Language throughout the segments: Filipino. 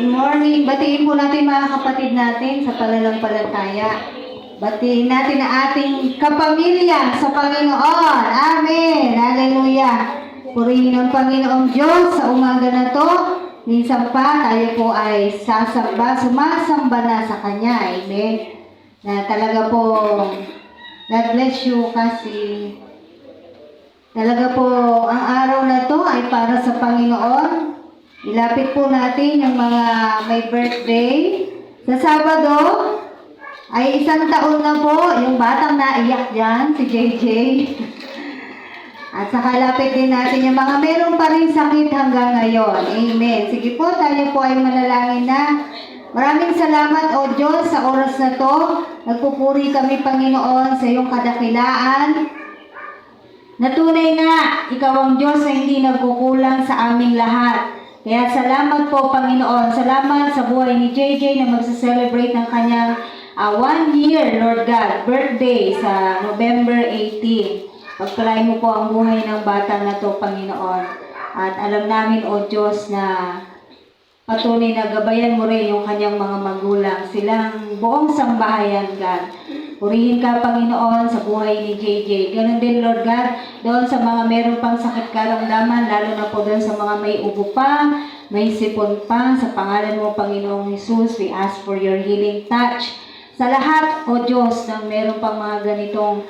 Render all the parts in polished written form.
Good morning. Batiin po natin mga kapatid natin sa pananampalataya. Batiin natin ang ating kapamilya sa Panginoon. Amen. Hallelujah. Purihin ang Panginoong Diyos sa umaga na to. Minsan pa tayo po ay sumasamba na sa Kanya. Amen. Na talaga po, God bless you kasi talaga po ang araw na to ay para sa Panginoon. Ilapit po natin yung mga may birthday. Sa Sabado ay 1 taon na po yung batang naiyak dyan, si JJ. At saka lapit din natin yung mga meron pa rin sakit hanggang ngayon. Amen. Sige po, tayo po ay manalangin na. Maraming salamat o Diyos sa oras na to. Nagpupuri kami Panginoon sa iyong kadakilaan. Natunay na ikaw ang Diyos na hindi nagkukulang sa aming lahat. Kaya salamat po Panginoon. Salamat sa buhay ni JJ na magsa-celebrate ng kanyang 1 year, Lord God, birthday sa November 18. Pagpalain mo po ang buhay ng bata na to, Panginoon. At alam namin, O Diyos, na patuloy na gabayan mo rin yung kanyang mga magulang. Silang buong sambahayan, God. Purihin ka, Panginoon, sa buhay ni JJ. Ganon din, Lord God, doon sa mga meron pang sakit karamdaman, lalo na po doon sa mga may ubo pa, may sipon pa. Sa pangalan mo, Panginoong Jesus, we ask for your healing touch. Sa lahat, O Diyos, na meron pang mga ganitong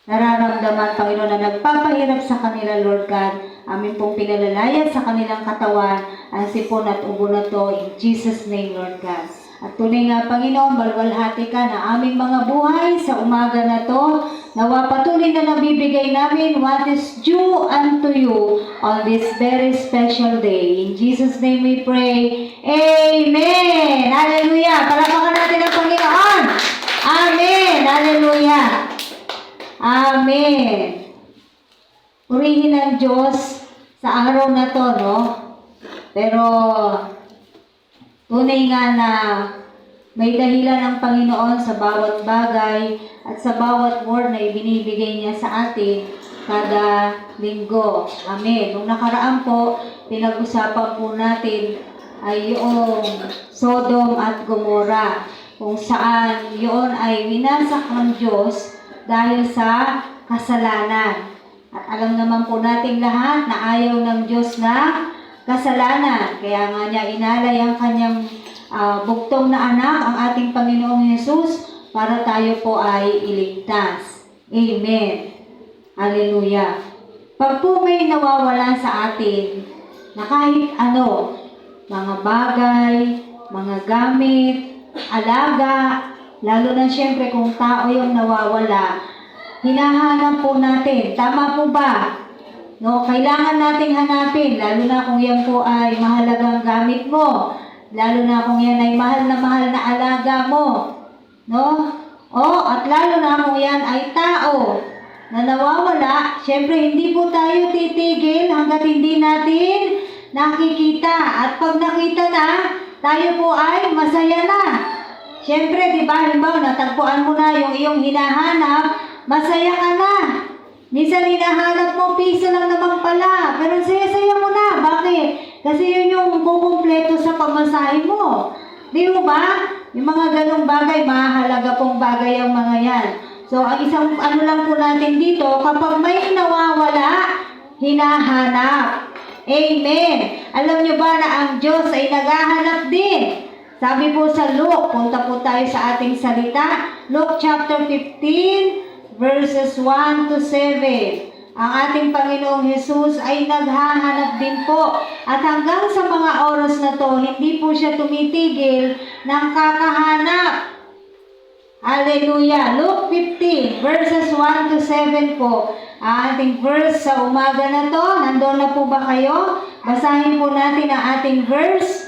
nararamdaman, Panginoon, na nagpapahirap sa kanila, Lord God, amin pong pinalalayan sa kanilang katawan ang sipon at ubo na to. In Jesus' name, Lord God. At tunay nga, Panginoon, balwalhati ka na aming mga buhay sa umaga na to. Nawa patuloy na nabibigay namin what is due unto you on this very special day. In Jesus' name we pray. Amen! Hallelujah! Palakpakan natin ang Panginoon! Amen! Hallelujah! Amen! Purihin ang Diyos sa araw na to, no? Pero tunay nga na may dahilan ang Panginoon sa bawat bagay at sa bawat word na ibinibigay niya sa atin kada linggo. Amen. Nung nakaraan po, pinag-usapan po natin ay yung Sodom at Gomorrah, kung saan yun ay winasak ng Diyos dahil sa kasalanan. At alam naman po nating lahat na ayaw ng Diyos na kasalanan. Kaya nga niya inalay ang kanyang bugtong na anak, ang ating Panginoong Jesus, para tayo po ay iligtas. Amen. Hallelujah. Pag po may nawawala sa atin na kahit ano, mga bagay, mga gamit, alaga, lalo na siyempre kung tao yung nawawala, hinahanap po natin. Tama po ba? No, kailangan nating hanapin, lalo na kung yan po ay mahalagang gamit mo. Lalo na kung yan ay mahal na alaga mo. No? At lalo na kung yan ay tao na nawawala, syempre hindi po tayo titigil hanggat hindi natin nakikita. At pag nakita na, tayo po ay masaya na. Syempre, di ba, halimbawa, natagpuan mo na yung iyong hinahanap, masaya ka na. Minsan hinahanap mo, piso lang naman pala. Pero saya-saya mo na. Bakit? Kasi yun yung kukumpleto sa pamasahe mo. Di ba? Yung mga ganong bagay, mahalaga pong bagay ang mga yan. So, ang isang ano lang po natin dito, kapag may nawawala, hinahanap. Amen. Alam nyo ba na ang Diyos ay naghahanap din? Sabi po sa Luke, punta po tayo sa ating salita. Luke chapter 15, verses 1 to 7. Ang ating Panginoong Jesus ay naghahanap din po. At hanggang sa mga oras na to, hindi po siya tumitigil ng kakahanap. Hallelujah. Luke 15, verses 1 to 7 po. Ang ating verse sa umaga na to. Nandoon na po ba kayo? Basahin po natin ang ating verse.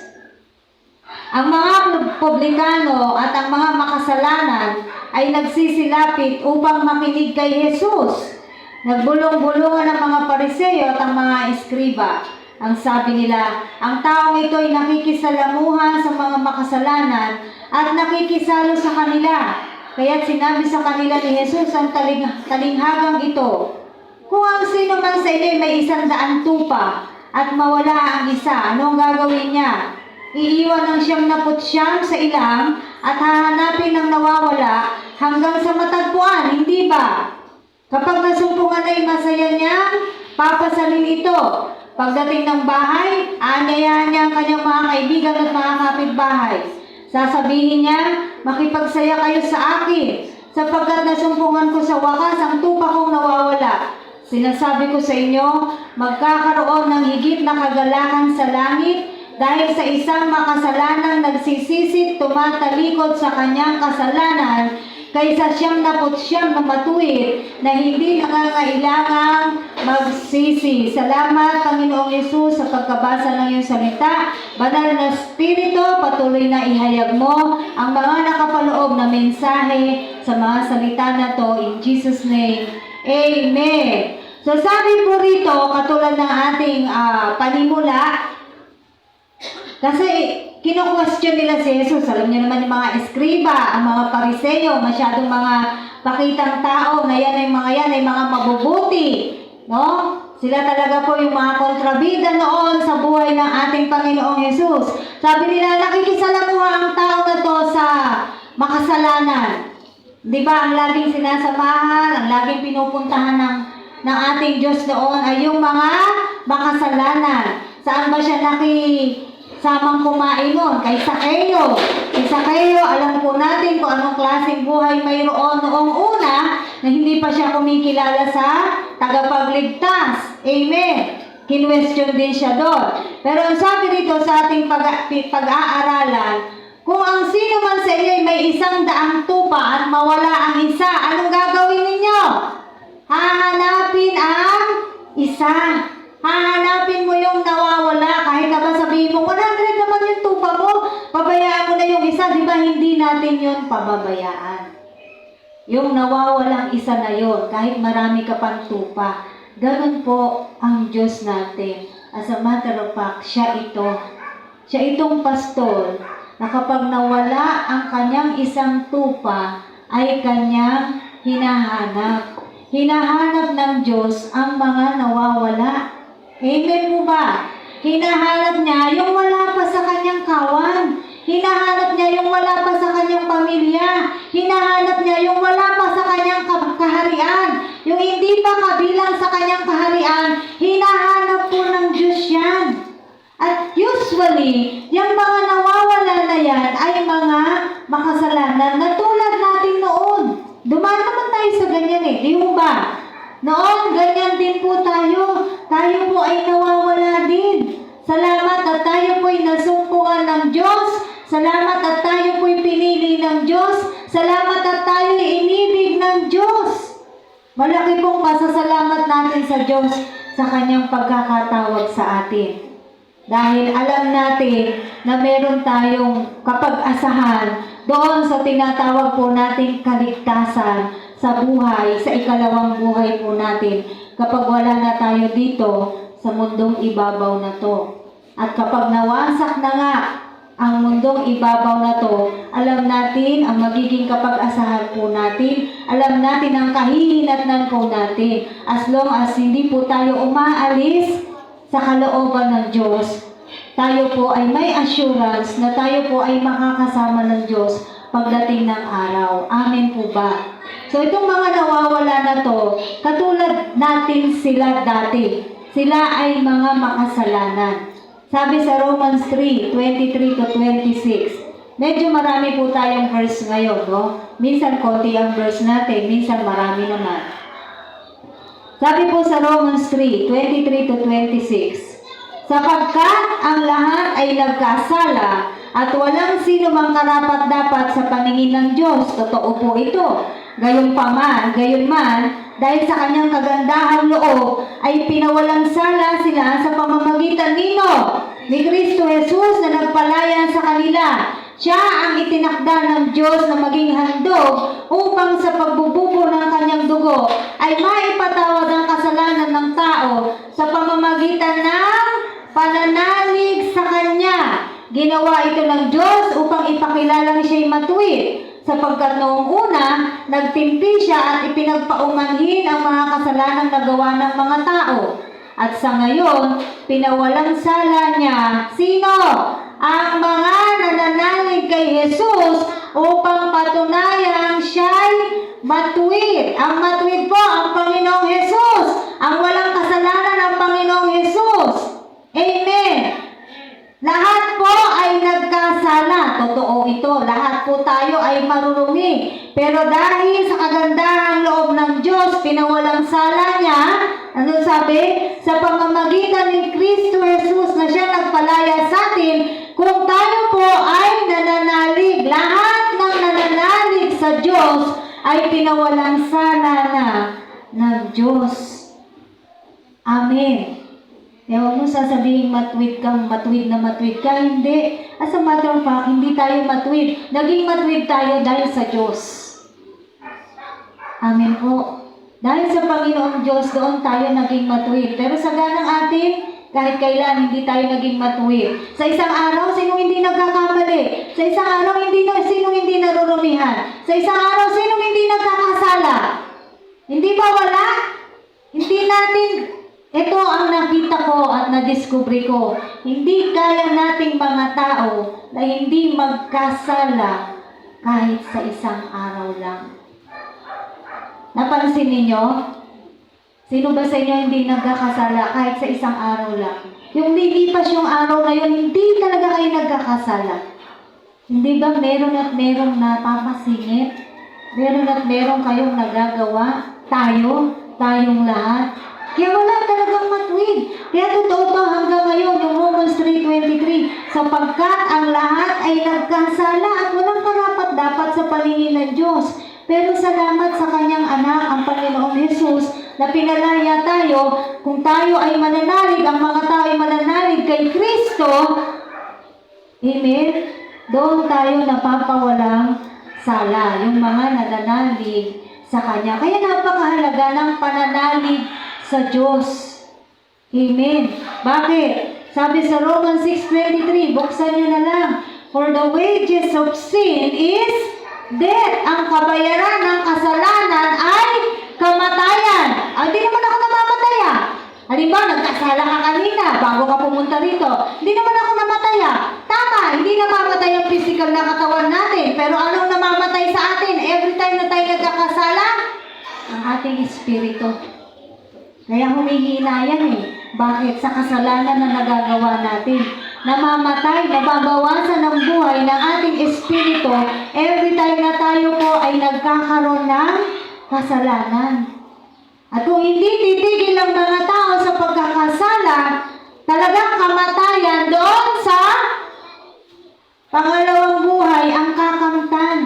Ang mga publikano at ang mga makasalanan ay nagsisilapit upang makinig kay Jesus. Nagbulong-bulungan ang mga Pariseo at ang mga eskriba. Ang sabi nila, ang taong ito ay nakikisalamuha sa mga makasalanan at nakikisalo sa kanila. Kaya't sinabi sa kanila ni Jesus ang talinghagang ito, kung ang sino man sa inyo may 100 tupa at mawala ang isa, anong gagawin niya? iiwan ng 99 sa ilang at hahanapin ng nawawala hanggang sa matagpuan, hindi ba? Kapag nasumpungan ay masaya niyang papasalin ito. Pagdating ng bahay, aanyayahan niya ang kanyang mga kaibigan at mga kapitbahay. Sasabihin niya, makipagsaya kayo sa akin, sapagkat nasumpungan ko sa wakas ang tupa kong nawawala. Sinasabi ko sa inyo, magkakaroon ng higit na kagalakan sa langit dahil sa isang makasalanang nagsisisi tumatalikod sa kanyang kasalanan kaysa 99 na matuwid na hindi nangangailangang magsisi. Salamat, Panginoong Yesus, sa pagkabasa ng iyong salita. Banal na Espiritu, patuloy na ihayag mo ang mga nakapaloob na mensahe sa mga salita na to. In Jesus' name, Amen. So sabi po rito, katulad ng ating panimula, kasi kino-question nila si Jesus. Alam niyo naman yung mga eskriba, ang mga pariseyo, masyadong mga pakitang tao na yan ay mga mabubuti. No? Sila talaga po yung mga kontrabida noon sa buhay ng ating Panginoong Jesus. Sabi nila, nakikisalamuha ang tao na to sa makasalanan. Di ba, ang laging sinasamahan, ang laging pinupuntahan ng ating Diyos noon ay yung mga makasalanan. Saan ba siya samang kumain nun? Kay Zaccheo. Si Zaccheo, alam po natin kung anong klaseng buhay mayroon noong una na hindi pa siya kumikilala sa tagapagligtas. Amen. Kinwestiyon din siya doon. Pero ang sabi dito sa ating pag-aaralan, kung ang sino man sa inyo may 100 tupa at mawala ang isa, anong gagawin ninyo? Hahanapin ang isa. Hahanapin mo yung nawawala. Kahit na ba sabihin mo, 100 naman yung tupa mo, pabayaan mo na yung isa. Di ba hindi natin yun pababayaan? Yung nawawalang isa na yun, kahit marami ka pang tupa. Ganun po ang Diyos natin. As a matter of fact, siya ito. Siya itong pastor na kapag nawala ang kanyang isang tupa, ay kanyang hinahanap. Hinahanap ng Diyos ang mga nawawala. Amen po ba? Hinahanap niya yung wala pa sa kanyang kawan. Hinahanap niya yung wala pa sa kanyang pamilya. Hinahanap niya yung wala pa sa kanyang kaharian. Yung hindi pa kabilang sa kanyang kaharian, hinahanap po ng Diyos yan. At usually, yung mga nawawala na yan ay mga makasalanan na tulad natin noon. Dumaan naman tayo sa ganyan di ba? Noon, ganyan din po tayo. Tayo po ay nawawala din. Salamat at tayo po ay nasumpungan ng Diyos. Salamat at tayo po ay pinili ng Diyos. Salamat at tayo ay inibig ng Diyos. Malaki pong pasasalamat natin sa Diyos sa kanyang pagkakatawag sa atin. Dahil alam natin na meron tayong kapag-asahan doon sa tinatawag po nating kaligtasan sa buhay, sa ikalawang buhay po natin kapag wala na tayo dito sa mundong ibabaw na to. At kapag nawasak na nga ang mundong ibabaw na to, alam natin ang magiging kapag-asahan po natin, alam natin ang kahihinatnan po natin. As long as hindi po tayo umaalis sa kalooban ng Diyos, tayo po ay may assurance na tayo po ay makakasama ng Diyos pagdating ng araw. Amen po ba? So itong mga nawawala na to, katulad natin sila dati. Sila ay mga makasalanan. Sabi sa Romans 3:23 to 26. Medyo marami po tayong verse ngayon, no? Minsan konti ang verse natin, minsan marami naman. Sabi po sa Romans 3:23 to 26. Sapagkat ang lahat ay nagkasala at walang sino mang karapat-dapat sa paningin ng Diyos. Totoo po ito. Gayon man, dahil sa kanyang kagandahang loob, ay pinawalang sala sila sa pamamagitan ni Kristo Jesus na nagpalaya sa kanila. Siya ang itinakda ng Diyos na maging handog upang sa pagbububo ng kanyang dugo ay maipatawad ang kasalanan ng tao sa pamamagitan ng pananalig sa Kanya. Ginawa ito ng Diyos upang ipakilala siya'y matuwid, sapagkat noong una, nagtimpi siya at ipinagpaumanhin ang mga kasalanang nagawa ng mga tao. At sa ngayon, pinawalang sala niya, sino? ang mga nananalig kay Jesus upang patunayang siya'y matuwid. Ang matuwid po, ang Panginoong Jesus. Ang walang kasalanan, ang Panginoong Jesus. Amen. Lahat po ay nagkasala. Totoo ito. Lahat po tayo ay marurumi. Pero dahil sa kagandahang loob ng Diyos, pinawalang sala niya, ano sabi? Sa pamamagitan ni Kristo Jesus na siya nagpalaya sa atin, kung tayo po ay nananalig, lahat ng nananalig sa Diyos ay pinawalang sala na ng Diyos. Amen. Kaya huwag mo sasabihin matuwid ka, matuwid ka. Hindi. As a matter of fact, hindi tayo matuwid. Naging matuwid tayo dahil sa Diyos. Amen po. Dahil sa Panginoong Diyos, doon tayo naging matuwid. Pero sa ganang atin, kahit kailan hindi tayo naging matuwid. Sa isang araw, sino hindi nagkakamali? Sa isang araw, sino hindi narurumihan? Sa isang araw, sino hindi nagkakasala? Hindi ba wala? Hindi natin. Ito ang nakita ko at nadiskubre ko. Hindi kaya nating mga tao na hindi magkasala kahit sa isang araw lang. Napansin ninyo? Sino ba sa inyo hindi nagkakasala kahit sa isang araw lang? Yung lilipas yung araw na yun, hindi talaga kayo nagkakasala. Hindi ba meron at merong napapasingit? Meron at meron kayong nagagawa? Tayong lahat? Kaya wala talagang matuwid. Kaya totoo to hanggang ngayon, yung Romans 3:23, sapagkat ang lahat ay nagkasala at walang karapat-dapat sa paningin ng Diyos. Pero salamat sa kanyang anak, ang Panginoong Jesus, na pinalaya tayo, kung tayo ay mananalig, ang mga tao ay mananalig kay Kristo, amen, doon tayo napapawalang sala, yung mga nananalig sa Kanya. Kaya napakahalaga ng pananalig sa Diyos. Amen. Bakit? Sabi sa Romans 6:23, buksan nyo na lang. For the wages of sin is death. Ang kabayaran ng kasalanan ay kamatayan. Hindi naman ako namamataya. Halimbawa, nagkasala ka kanina bago ka pumunta rito. Hindi naman ako namataya. Tama, hindi namamatay ang physical na katawan natin. Pero anong namamatay sa atin? Every time na tayo nagkakasala, ang ating espiritu. Kaya humihina yan eh. Bakit? Sa kasalanan na nagagawa natin. Namamatay, nababawasan ng buhay ng ating espiritu every time na tayo po ay nagkakaroon ng kasalanan. At kung hindi titigil ang mga tao sa pagkakasala, talagang kamatayan doon sa pangalawang buhay ang kakamtan.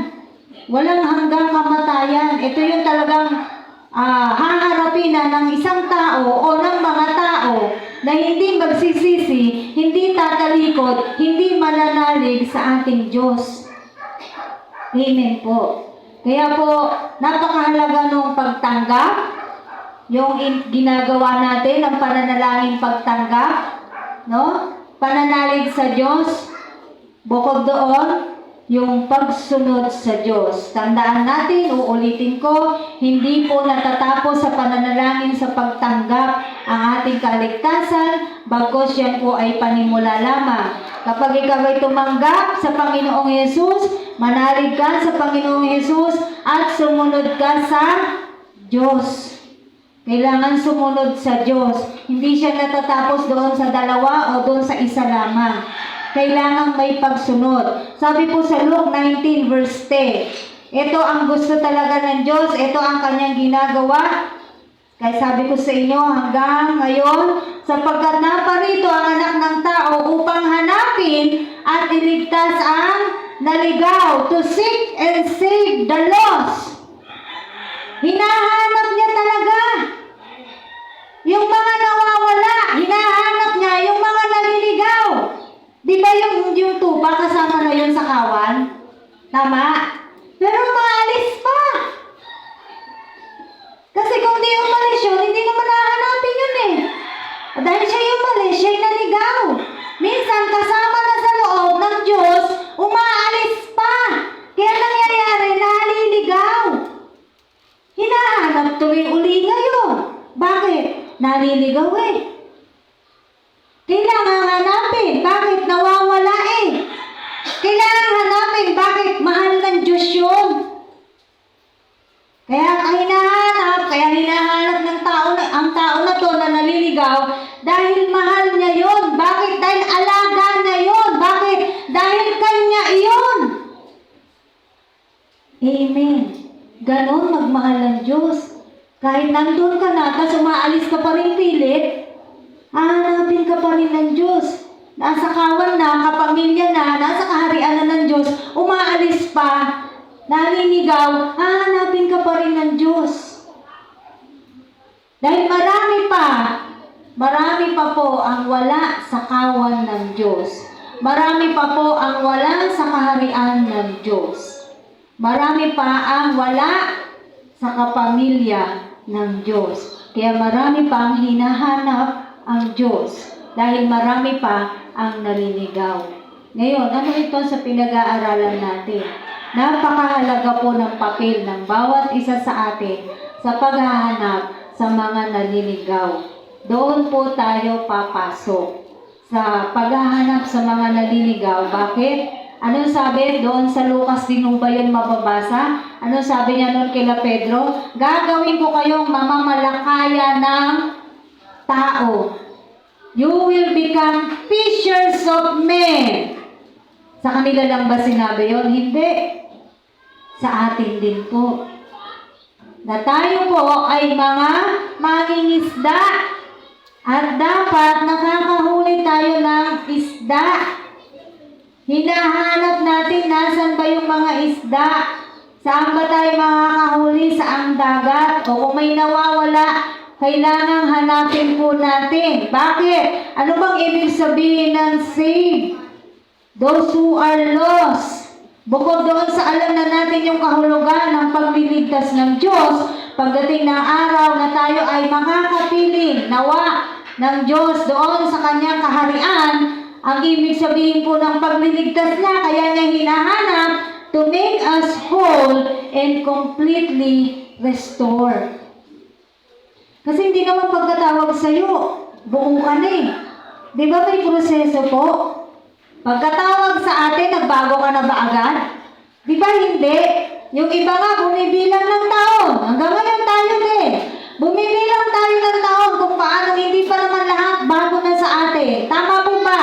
Walang hanggang kamatayan. Ito yung talagang haharapin na ng isang tao o ng mga tao na hindi magsisisi, hindi tatalikod, hindi mananalig sa ating Diyos. Amen po. Kaya po, napakahalaga nung pagtanggap, yung ginagawa natin, ang pananalangin pagtanggap, no? Pananalig sa Diyos, bukod doon, yung pagsunod sa Diyos. Tandaan natin, uulitin ko, hindi po natatapos sa pananalangin sa pagtanggap ang ating kaligtasan, bagos yan po ay panimula lamang. Kapag ikaw ay tumanggap sa Panginoong Yesus, manalig ka sa Panginoong Yesus, at sumunod ka sa Diyos. Kailangan sumunod sa Diyos. Hindi siya natatapos doon sa dalawa o doon sa isa lamang. Kailangan may pagsunod. Sabi po sa Luke 19 verse 10, ito ang gusto talaga ng Diyos, ito ang kanyang ginagawa. Kaya sabi ko sa inyo hanggang ngayon, sapagkat naparito ang anak ng tao upang hanapin at iligtas ang naligaw, to seek and save the lost. Hinahanap niya talaga. Yung mga nawawala, hinahanap niya yung mga naliligaw. Di ba yung tupa kasama na yun sa kawan? Tama? Pero maalis pa. Kasi kung di umalis yun, hindi naman nahanapin yun eh. Dahil siya umalis, siya'y naligaw. Minsan, kasama na sa loob ng Diyos, umaalis pa. Kaya nangyayari, naliligaw. Hinahanap tuloy uli ngayon. Bakit? Naliligaw eh. Kailangan hanapin. Bakit? Nawawala eh. Kaya hinahanap ng ang tao na to na naliligaw dahil mahal niya yon. Bakit? Dahil alaga niya yon. Bakit? Dahil kanya iyon. Amen. Ganon magmahal ng Diyos. Kahit nandun ka na, tapos umaalis ka pa rin pilit, hahanapin ka pa rin ng Diyos. Nasa kawan na, kapamilya na, nasa kaharian na ng Diyos, umaalis pa, naliligaw, hahanapin ka pa rin ng Diyos. Dahil marami pa po ang wala sa kawan ng Diyos. Marami pa po ang wala sa kaharian ng Diyos. Marami pa ang wala sa kapamilya ng Diyos. Kaya marami pa ang hinahanap ang Diyos. Dahil marami pa ang naliligaw. Ngayon, ano ito sa pinag-aaralan natin? Napakahalaga po ng papel ng bawat isa sa atin sa paghahanap sa mga naliligaw. Doon po tayo papasok sa paghahanap sa mga naliligaw. Bakit? Anong sabi doon sa Lucas din ba yun mababasa? Anong sabi niya noon kila Pedro? Gagawin ko kayong mamamalakaya ng tao. You will become fishers of men. Sa kanila lang ba sinabi yun? Hindi. Sa atin din po. Na tayo po ay mga mangingisda. At dapat nakakahuli tayo ng isda. Hinahanap natin nasan ba yung mga isda. Saan ba tayo makakahuli? Saang dagat? O kung may nawawala, kailangang hanapin po natin. Bakit? Ano bang ibig sabihin ng save? Those who are lost. Bukod doon sa alam na natin yung kahulugan ng pagliligtas ng Diyos, pagdating ng araw na tayo ay makakapiling, nawa ng Diyos doon sa kanyang kaharian, ang ibig sabihin po ng pagliligtas niya, kaya niya hinahanap to make us whole and completely restore. Kasi hindi naman pagkatawag sa'yo, buo ka na eh. Di ba may proseso po? Pagkatawag sa atin, nagbago ka na ba agad? Di ba hindi? Yung iba nga, bumibilang ng taon. Hanggang ngayon tayo din. Bumibilang tayo ng taon kung paano hindi pa naman lahat bago na sa atin. Tama po ba?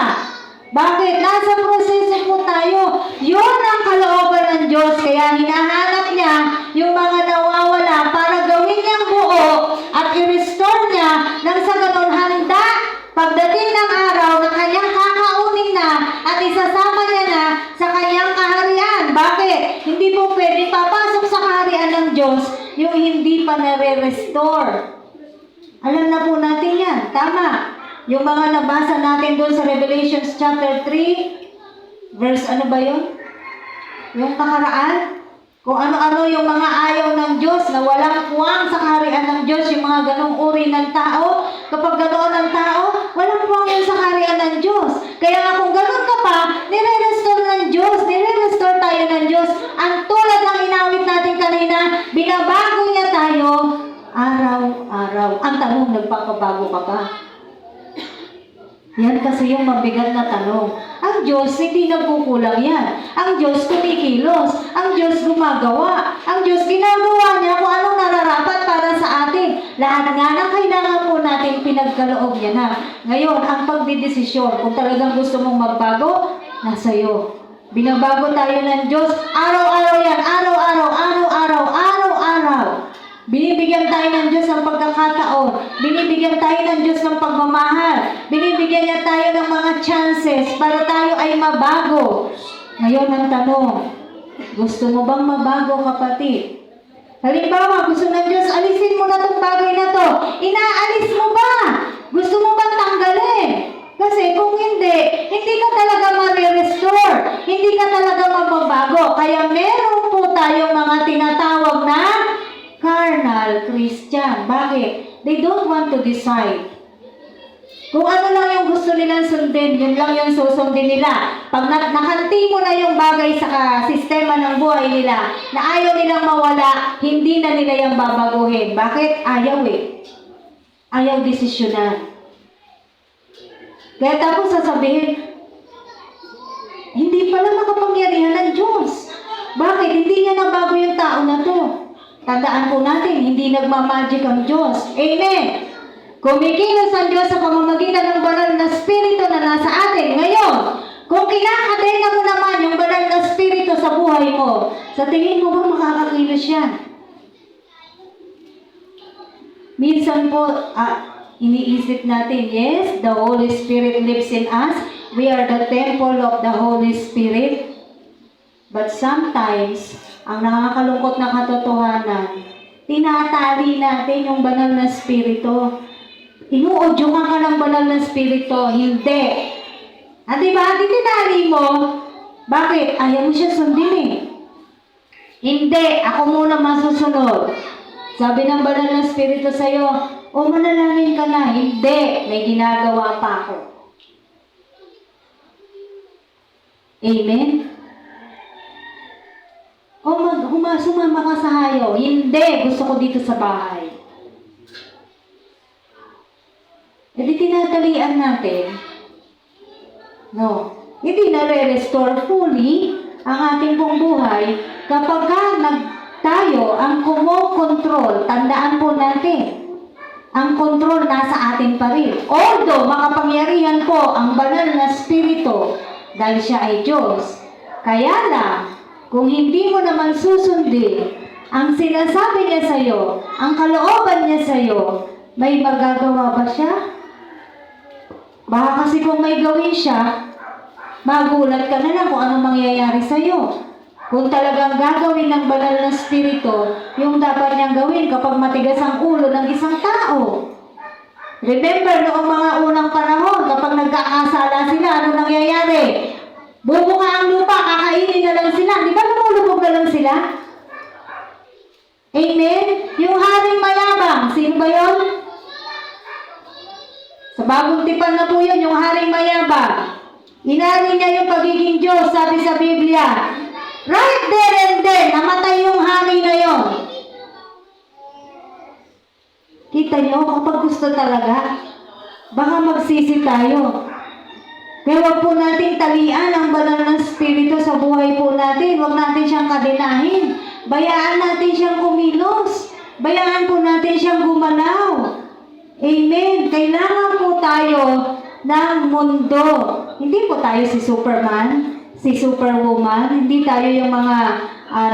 Bakit? Nasa proseso po tayo. Yun ang kalooban ng Diyos. Kaya hinahanap niya yung mga nawawala para gawin niyang buo at i-restore niya nang sa ganon handa pagdating ng araw na kanyang kakaunin na at isasama niya na sa kanyang kaharian. Bakit? Hindi po pwede papasok sa kaharian ng Diyos yung hindi pa nare-restore. Alam na po natin yan. Tama. Yung mga nabasa natin doon sa Revelation chapter 3, verse ano ba yun? Yung nakaraan? Kung ano-ano yung mga ayaw ng Diyos na walang puwang sa kaharian ng Diyos, yung mga ganong uri ng tao, kapag ganoon ng tao, walang puwang yun sa kaharian ng Diyos. Kaya nga kung ganon ka pa, nire-restore ng Diyos, nire-restore tayo ng Diyos. Ang tulad ng inawit natin kanina, binabago niya tayo araw-araw. Ang tanong, nagpapabago ka ba? Yan kasi yung mabigat na tanong. Ang Diyos, hindi nagkukulang yan. Ang Diyos, kumikilos. Ang Diyos, gumagawa. Ang Diyos, ginagawa niya kung anong nararapat para sa atin. Lahat nga na kailangan po natin pinagkaloob niya na. Ngayon, ang pagdidesisyon, kung talagang gusto mong magbago, nasa iyo. Binabago tayo ng Diyos. Araw-araw yan. Araw-araw. Araw-araw. Araw-araw. Binibigyan tayo ng Diyos ng pagkakataon. Binibigyan tayo ng Diyos ng pagmamahal. Binibigyan niya tayo ng mga chances para tayo ay mabago. Ngayon ang tanong, gusto mo bang mabago, kapatid? Halimbawa, gusto ng Diyos, alisin mo na itong bagay na to. Inaalis mo ba? Gusto mo bang tanggalin? Kasi kung hindi, hindi ka talaga ma-restore. Hindi ka talaga mababago. Kaya meron po tayong mga tinatawag na carnal Christian. Bakit? They don't want to decide. Kung ano lang yung gusto nilang sundin, yun lang yung susundin nila. Pag nakanti mo na yung bagay sa sistema ng buhay nila, na ayaw nilang mawala, hindi na nila yung babaguhin. Bakit? Ayaw eh. Ayaw desisyonan. Kaya tapos sasabihin, hindi pala makapangyarihan ng Diyos. Bakit? Hindi niya nabago yung tao na to. Tandaan po natin, hindi nagmamagic ang Diyos. Amen! Kumikilos ang Diyos sa pamamagitan ng banal na spirito na nasa atin. Ngayon, kung kinakadena mo naman yung banal na spirito sa buhay mo, sa tingin mo ba makakakilos yan? Minsan po, iniisip natin, yes, the Holy Spirit lives in us. We are the temple of the Holy Spirit. But sometimes, ang nakakalungkot na katotohanan, tinatali natin yung banal na spirito. Inuudyukan ka ng banal na spirito. Hindi. At diba, tinali mo, bakit? Ayaw mo siya sundin eh. Hindi, ako muna masusunod. Sabi ng banal na spirito sa'yo, o manalangin ka na. Hindi, may ginagawa pa ako. Amen? O sumama ka sa hayo. Hindi, gusto ko dito sa bahay. E di tinatalian natin. No. Hindi na-restore fully ang ating pong buhay kapag tayo ang kumokontrol. Tandaan po natin, ang kontrol nasa atin pa rin. Although makapangyarihan po ang banal na spirito dahil siya ay Diyos. Kaya lang, kung hindi mo naman susundin ang sinasabi niya sa'yo, ang kalooban niya sa'yo, may magagawa ba siya? Baka kasi kung may gawin siya, magulat ka na lang kung anong mangyayari sa'yo. Kung talagang gagawin ng banal na spirito, yung dapat niyang gawin kapag matigas ang ulo ng isang tao. Remember, noong mga unang panahon, kapag nagkakasala sila, ano nangyayari? Bubuka ang lupa, kakainin na lang sila. Di ba lumulubog na lang sila? Amen? Yung haring mayabang, sino ba yun? Sa bagong tipan na po yun, yung haring mayabang. Inari niya yung pagiging Diyos, sabi sa Biblia. Right there and then, namatay yung hari na yon. Kita niyo, kapag gusto talaga, baka magsisi tayo. Kaya huwag po natin talian ang banal ng spirito sa buhay po natin. Huwag natin siyang kadenahin. Bayaan natin siyang kumilos. Bayaan po natin siyang gumalaw. Amen. Kailangan po tayo ng mundo. Hindi po tayo si Superman, si Superwoman. Hindi tayo yung mga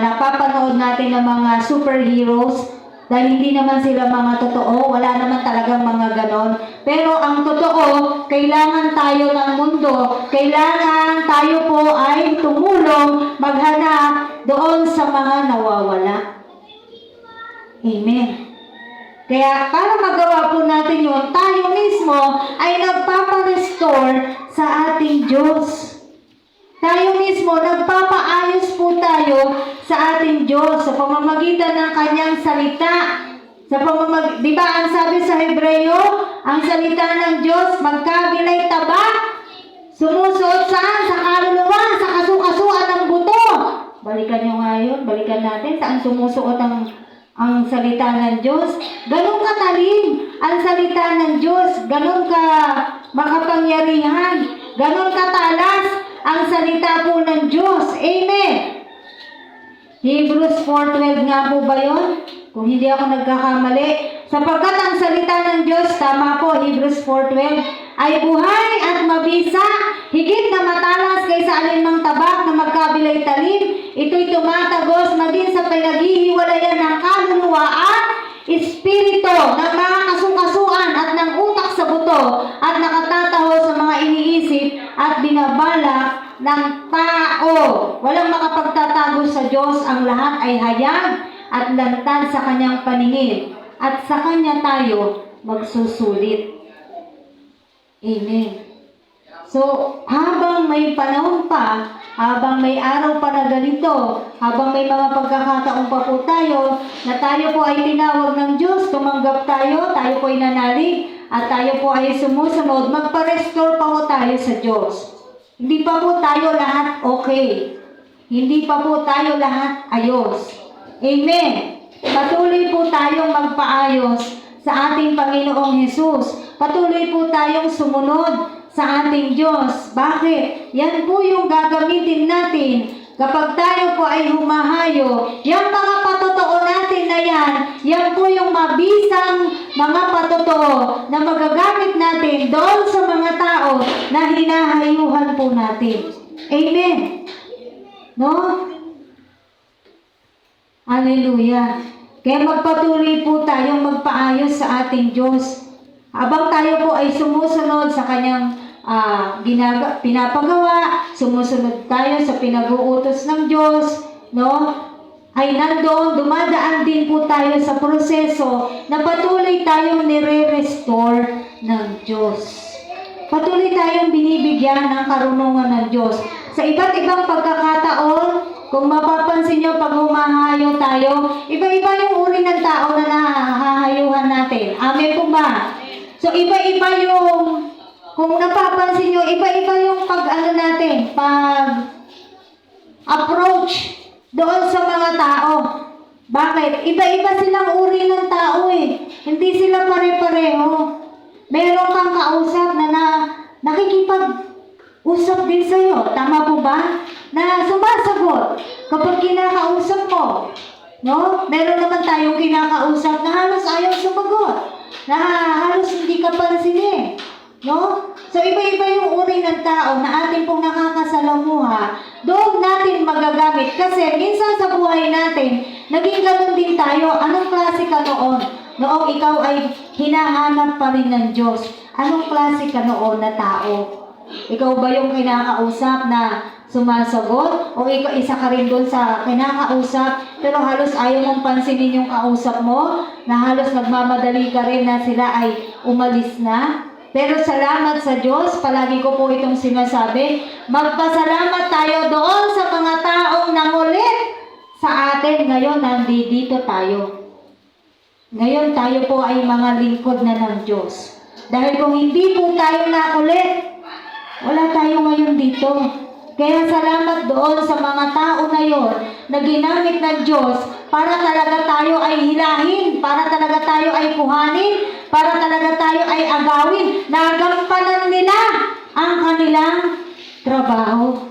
napapanood natin ng mga superheroes. Dahil hindi naman sila mga totoo, wala naman talagang mga ganon. Pero ang totoo, kailangan tayo ng mundo, kailangan tayo po ay tumulong, maghanap doon sa mga nawawala. Amen. Kaya para magawa po natin yun, tayo mismo ay nagpaparestore sa ating Diyos. Tayo mismo, nagpapaayos po tayo sa ating Diyos sa pamamagitan ng kanyang salita. Di ba ang sabi sa Hebreo, ang salita ng Diyos, magkabilay taba, sumusuot saan? Sa kaluluwa, sa kasukasuan ng buto. Balikan nyo nga yun, balikan natin saan sumusuot ang salita ng Diyos. Ganun katalim ang salita ng Diyos, ganun ka makapangyarihan, ganun katalas ang salita po ng Diyos. Amen. Hebrews 4:12 nga po ba yun? Kung hindi ako nagkakamali. Sapagkat ang salita ng Diyos, tama po, Hebrews 4:12, ay buhay at mabisa, higit na matalas kaysa alinmang tabak na magkabilay talim. Ito'y tumatagos maging sa pinaghihiwalayan ng kaluluwa at espiritu, ng mga kasukasuan at ng utak sa buto, at nakatataho sa mga iniisip at binabalak ng tao. Walang makapagtatago sa Diyos, ang lahat ay hayag at lantad sa kanyang paningin, at sa kanya tayo magsusulit. Amen. So, habang may panahon pa, habang may araw pa na ganito, habang may mga pagkakataon pa po tayo, na tayo po ay tinawag ng Diyos, tumanggap tayo po ay nanalig, at tayo po ay sumusunod, magpa-restore pa po tayo sa Diyos. Hindi pa po tayo lahat okay. Hindi pa po tayo lahat ayos. Amen. Patuloy po tayong magpaayos sa ating Panginoong Hesus. Patuloy po tayong sumunod sa ating Diyos. Bakit? Yan po yung gagamitin natin kapag tayo po ay humahayo. Yung mga patotoo natin natin na yan po yung mabisang mga patotoo na magagamit natin doon sa mga tao na hinahayuhan po natin. Amen. No? Hallelujah. Kaya magpatuloy po tayong magpaayos sa ating Diyos. Habang tayo po ay sumusunod sa kanyang pinapagawa, sumusunod tayo sa pinag-uutos ng Diyos, no? Ay nandoon, dumadaan din po tayo sa proseso na patuloy tayong nire-restore ng Diyos. Patuloy tayong binibigyan ng karunungan ng Diyos. Sa iba't ibang pagkakataon, kung mapapansin nyo pag humahayo tayo, iba-iba yung uri ng tao na nahahayuhan natin. Amen po ba? So iba-iba yung, kung napapansin nyo, iba-iba yung pag-approach doon sa mga tao. Bakit? Iba-iba silang uri ng tao eh. Hindi sila pare-pareho. Meron kang kausap na nakikipag-usap din sa'yo. Tama po ba? Na sumasagot kapag kinakausap mo. No? Meron naman tayong kinakausap na halos ayaw sumagot. Na halos hindi ka pansinin. No? So, iba-iba yung uri ng tao na ating pong nakakasalamuha. Doon natin magagamit. Kasi minsan sa buhay natin, naging ganun din tayo. Anong klase ka noon? Noong ikaw ay hinahanap pa rin ng Diyos. Anong klase ka noon na tao? Ikaw ba yung kinakausap na sumasagot? O ikaw isa ka rin doon sa kinakausap pero halos ayaw mong pansinin yung kausap mo? Na halos nagmamadali ka rin na sila ay umalis na? Pero salamat sa Diyos, palagi ko po itong sinasabi, magpasalamat tayo doon sa mga taong nangulit sa atin. Ngayon, nandito tayo. Ngayon, tayo po ay mga lingkod na ng Diyos. Dahil kung hindi po tayo nakulit, wala tayo ngayon dito. Kaya salamat doon sa mga tao na yon na ginamit ng Diyos para talaga tayo ay hilahin, para talaga tayo ay kuhanin, para talaga tayo ay agawin. Nagampanan nila ang kanilang trabaho.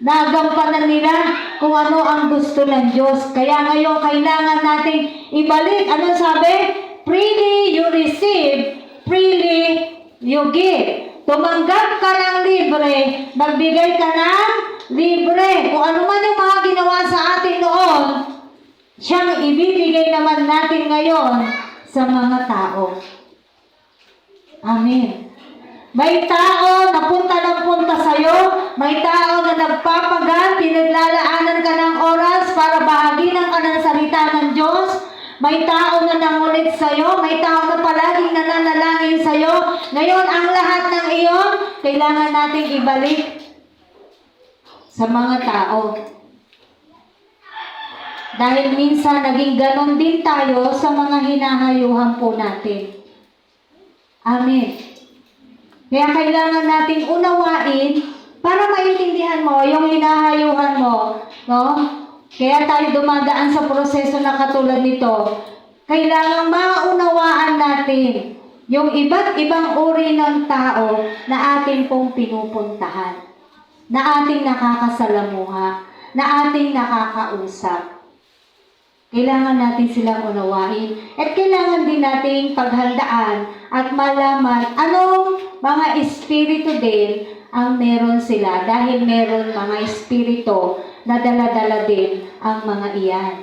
Nagampanan nila kung ano ang gusto ng Diyos. Kaya ngayon kailangan nating ibalik. Ano sabi? Freely you receive, freely you give. Tumanggap ka ng libre, magbigay ka ng libre. Kung ano man yung mga ginawa sa atin noon, siyang ibibigay naman natin ngayon sa mga tao. Amen. May tao na punta ng punta sa'yo, may tao na nagpapagal, pinaglalaanan ka ng oras para bahaginan ka ng salita ng Diyos. May tao na nangulit sa'yo, may tao na palaging nananalangin sa'yo. Ngayon, ang lahat ng iyon, kailangan nating ibalik sa mga tao. Dahil minsan, naging ganon din tayo sa mga hinahayuhan po natin. Amen. Kaya kailangan nating unawain para maintindihan mo yung hinahayuhan mo, no? Kaya tayo dumadaan sa proseso na katulad nito. Kailangan maunawaan natin yung iba't ibang uri ng tao na ating pong pinupuntahan, na ating nakakasalamuha, na ating nakakausap. Kailangan natin silang unawain at kailangan din nating paghandaan at malaman anong mga espiritu din ang meron sila dahil meron mga espiritu na dala-dala din ang mga iyan.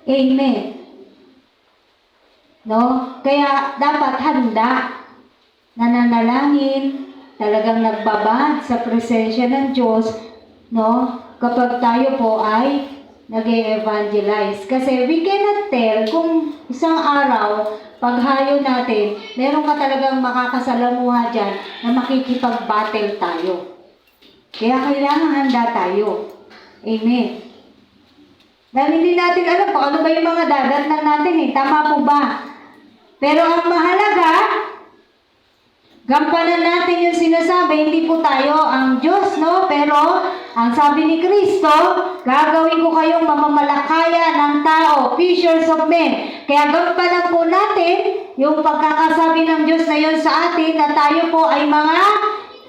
Amen. No? Kaya dapat handa, nananalangin, talagang nagbabad sa presensya ng Diyos, no? Kapag tayo po ay nag-e-evangelize. Kasi we cannot tell kung isang araw, paghayo natin, meron ka talagang makakasalamuha dyan na makikipag-battle tayo. Kaya kailangan handa tayo. Amen. Dahil hindi natin alam kung ano ba yung mga dadatnan natin eh. Tama po ba? Pero ang mahalaga, gampanan natin yung sinasabi, hindi po tayo ang Diyos, no? Pero, ang sabi ni Kristo, gagawin ko kayong mamamalakaya ng tao, fishers of men. Kaya gampanan po natin yung pagkakasabi ng Diyos na yun sa atin na tayo po ay mga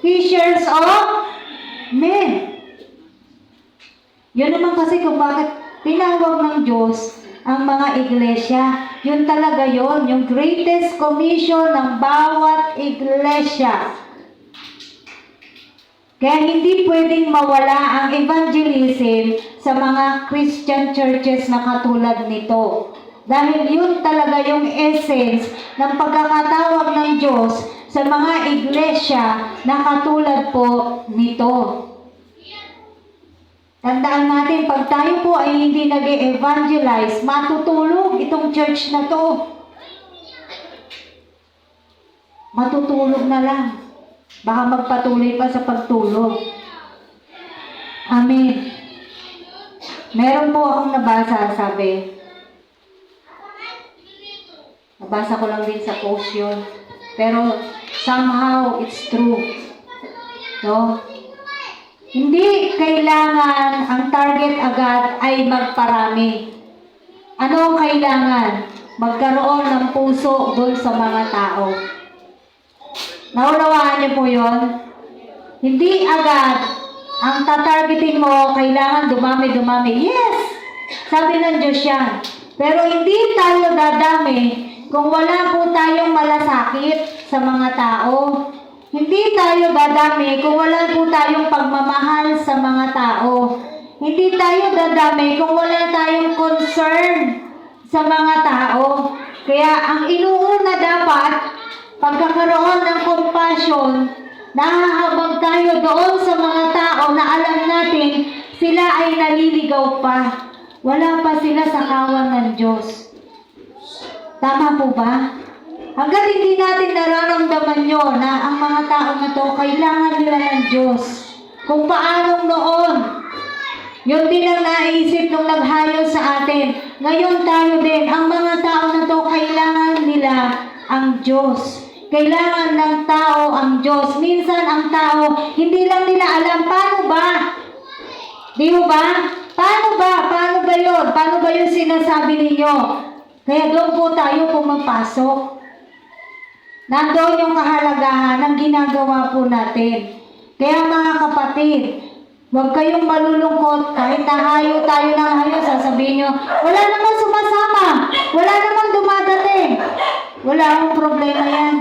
fishers of men. Yun naman kasi kung bakit tinawag ng Diyos ang mga iglesia. Yun talaga yon, yung greatest commission ng bawat iglesia. Kaya hindi pwedeng mawala ang evangelism sa mga Christian churches na katulad nito. Dahil yun talaga yung essence ng pagkakatawag ng Diyos sa mga iglesia na katulad po nito. Tandaan natin, pag tayo po ay hindi nag-evangelize, matutulog itong church na to. Matutulog na lang. Baka magpatuloy pa sa pagtulog. Amen. Meron po akong nabasa, sabi. Nabasa ko lang din sa post yun. Pero somehow it's true. No? Hindi kailangan ang target agad ay magparami. Ano ang kailangan? Magkaroon ng puso doon sa mga tao. Naunawaan niyo po yun? Hindi agad ang tatargetin mo, kailangan dumami. Yes! Sabi ng Diyos yan. Pero hindi tayo dadami kung wala po tayong malasakit sa mga tao. Hindi tayo dadami kung wala po tayong pagmamahal sa mga tao. Hindi tayo dadami kung wala tayong concern sa mga tao. Kaya ang inuuna dapat, pagkakaroon ng compassion, nahahabag tayo doon sa mga tao na alam natin sila ay naliligaw pa. Wala pa sila sa kawan ng Diyos. Tama po ba? Hanggang hindi natin nararamdaman nyo na ang mga tao na to kailangan nila ng Diyos. Kung paanong noon, yun din ang naisip nung naghayo sa atin. Ngayon tayo din, ang mga tao na to kailangan nila ang Diyos. Kailangan ng tao ang Diyos. Minsan ang tao, hindi lang nila alam paano ba? Di mo ba? Paano ba? Paano ba yun? Paano ba yung sinasabi ninyo? Kaya doon po tayo pumapasok. Nandoon yung kahalagahan ng ginagawa po natin. Kaya mga kapatid, huwag kayong malulungkot kahit nahayo tayo ng hayo, sasabihin nyo, wala naman sumasama, wala naman dumadating. Wala akong problema yan.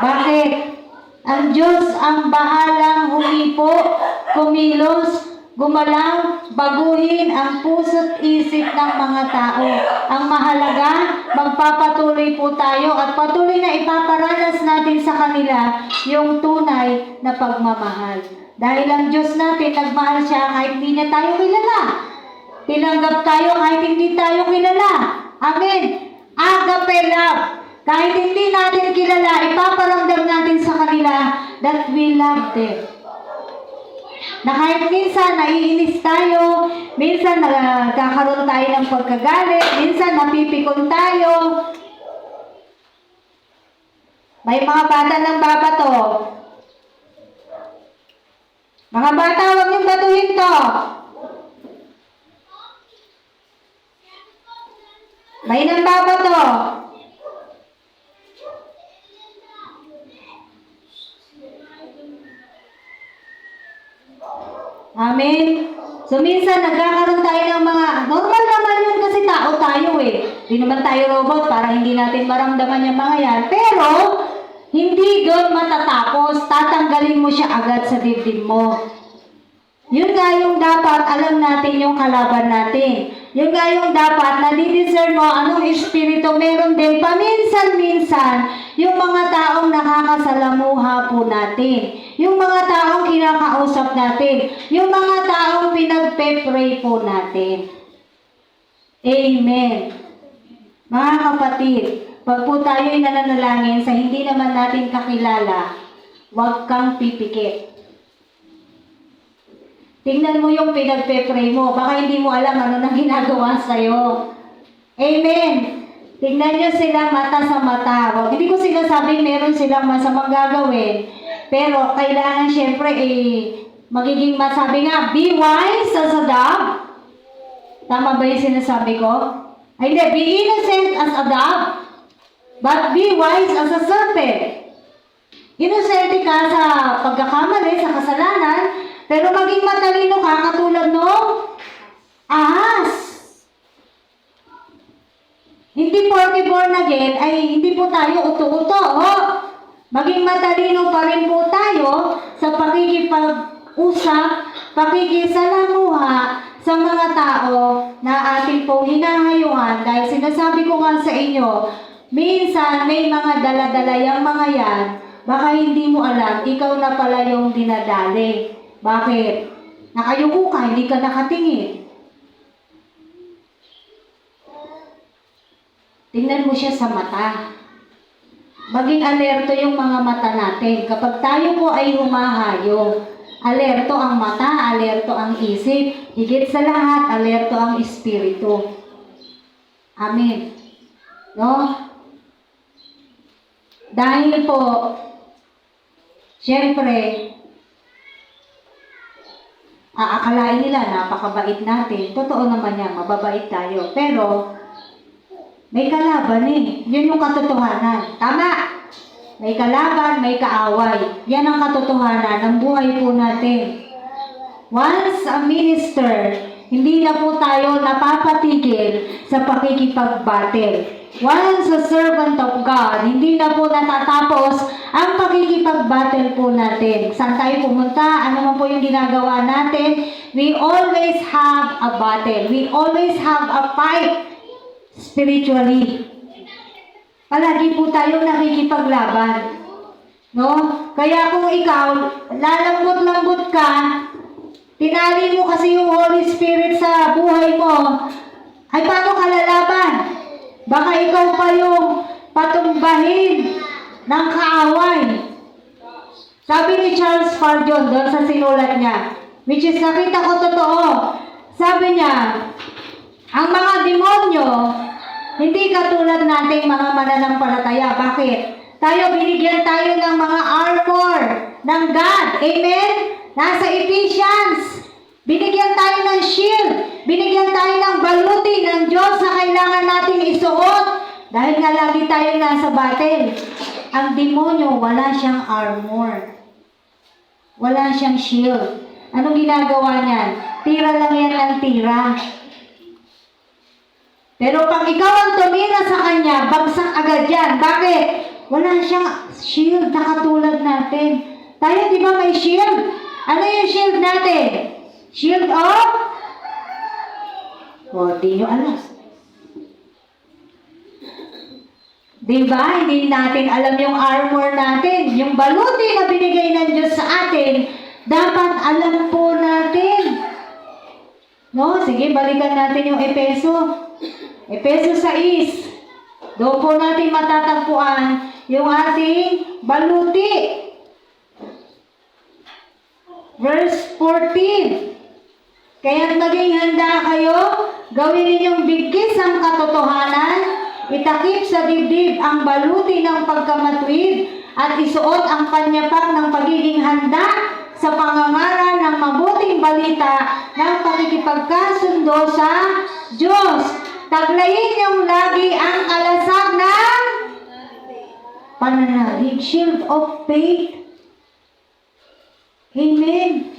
Bakit? Ang Diyos ang bahalang humipo, kumilos, gumalaw, baguhin ang puso't isip ng mga tao. Ang mahalaga, magpapatuloy po tayo at patuloy na ipaparanas natin sa kanila yung tunay na pagmamahal. Dahil ang Diyos natin, nagmahal siya kahit hindi niya tayo kilala. Tinanggap tayo kahit hindi tayo kilala. Amen. Agape love. Kahit hindi natin kilala, ipaparamdam natin sa kanila that we love them. Na kahit minsan naiinis tayo, minsan nagkakaroon tayo ng pagkagalit, minsan napipikon tayo. May mga bata ng babato. Mga bata, huwag niyong batuhin to. May nang babato. Amen. So minsan nagkakaroon tayo ng mga, normal naman yun kasi tao tayo eh. Hindi naman tayo robot para hindi natin maramdaman yung mga yan. Pero, hindi doon matatapos. Tatanggalin mo siya agad sa dibdib mo. Yun nga yung dapat alam natin yung kalaban natin. Yun nga yung dapat nadidiscern mo anong espiritu meron din paminsan-minsan yung mga taong nakakasalamuha po natin. Yung mga taong kinakausap natin. Yung mga taong pinagpe-pray po natin. Amen. Mga kapatid, pag po tayo'y nananalangin sa hindi naman natin kakilala, huwag kang pipikit. Tingnan mo yung pinagpe-pray mo. Baka hindi mo alam ano nang ginagawa sa'yo. Amen. Tingnan nyo sila mata sa mata. Hindi ko sinasabing meron silang masamang gagawin. Pero kailangan syempre magiging masabi nga, be wise as a dove. Tama ba yung sinasabi ko? Ay, hindi. Be innocent as a dove. But be wise as a serpent. Innocent ka sa pagkakamali, sa kasalanan, pero maging matalino ka katulad ng ahas. Hindi porke born again ay hindi po tayo uto-uto. Maging matalino pa rin po tayo sa pakikipag-usap, pakikisalamuha sa mga tao na ating pong hinahayuhan. Dahil sinasabi ko nga sa inyo, minsan may mga daladala yung mga yan, baka hindi mo alam, ikaw na pala yung dinadali. Bakit? Nakayuko ka, hindi ka nakatingin. Tingnan mo siya sa mata. Maging alerto yung mga mata natin. Kapag tayo po ay humahayo, alerto ang mata, alerto ang isip, higit sa lahat, alerto ang espiritu. Amen. No? Dahil po, syempre, aakalain nila napakabait natin. Totoo naman yan, mababait tayo. Pero, may kalaban eh. Yun yung katotohanan. Tama! May kalaban, may kaaway. Yan ang katotohanan ng buhay po natin. Once a minister, hindi na po tayo napapatigil sa pakikipag-battle. Once a servant of God, hindi na po natatapos ang pakikipag-battle po natin. Saan tayo pumunta? Ano man po yung ginagawa natin? We always have a battle. We always have a fight. Spiritually. Palagi po tayo nakikipaglaban. No? Kaya kung ikaw, lalambot-lambot ka, tinali mo kasi yung Holy Spirit sa buhay mo, ay paano ka lalaban? Baka ikaw pa yung patumbahin ng kaaway. Sabi ni Charles Spurgeon doon sa sinulat niya, which is nakita ko totoo, sabi niya, ang mga demonyo, hindi katulad nating mga mananampalataya. Bakit? Binigyan tayo ng mga armor ng God. Amen? Nasa Ephesians. Binigyan tayo ng shield. Binigyan tayo ng baluti ng Diyos na kailangan natin isuot. Dahil nga lagi tayo nasa battle. Ang demonyo, wala siyang armor. Wala siyang shield. Anong ginagawa niyan? Tira lang yan ng tira. Pero pag ikaw ang tumira sa kanya, bagsak agad yan. Bakit? Wala siyang shield na katulad natin. Tayo di ba may shield? Ano yung shield natin? Shield of? Di nyo alam. Di ba? Hindi natin alam yung armor natin. Yung baluti na binigay ng Diyos sa atin, dapat alam po natin. No? Sige, balikan natin yung Efeso. Efeso 6. Doon po natin matatagpuan yung ating baluti. Verse 14. Kaya't maging handa kayo, gawin ninyong bigkis ang katotohanan, itakip sa dibdib ang baluti ng pagkamatwid, at isuot ang panyapak ng pagiging handa sa pangangaral ng mabuting balita ng pakikipagkasundo sa Diyos. Taglayin niyong lagi ang kalasag ng pananalig, shield of faith. Amen.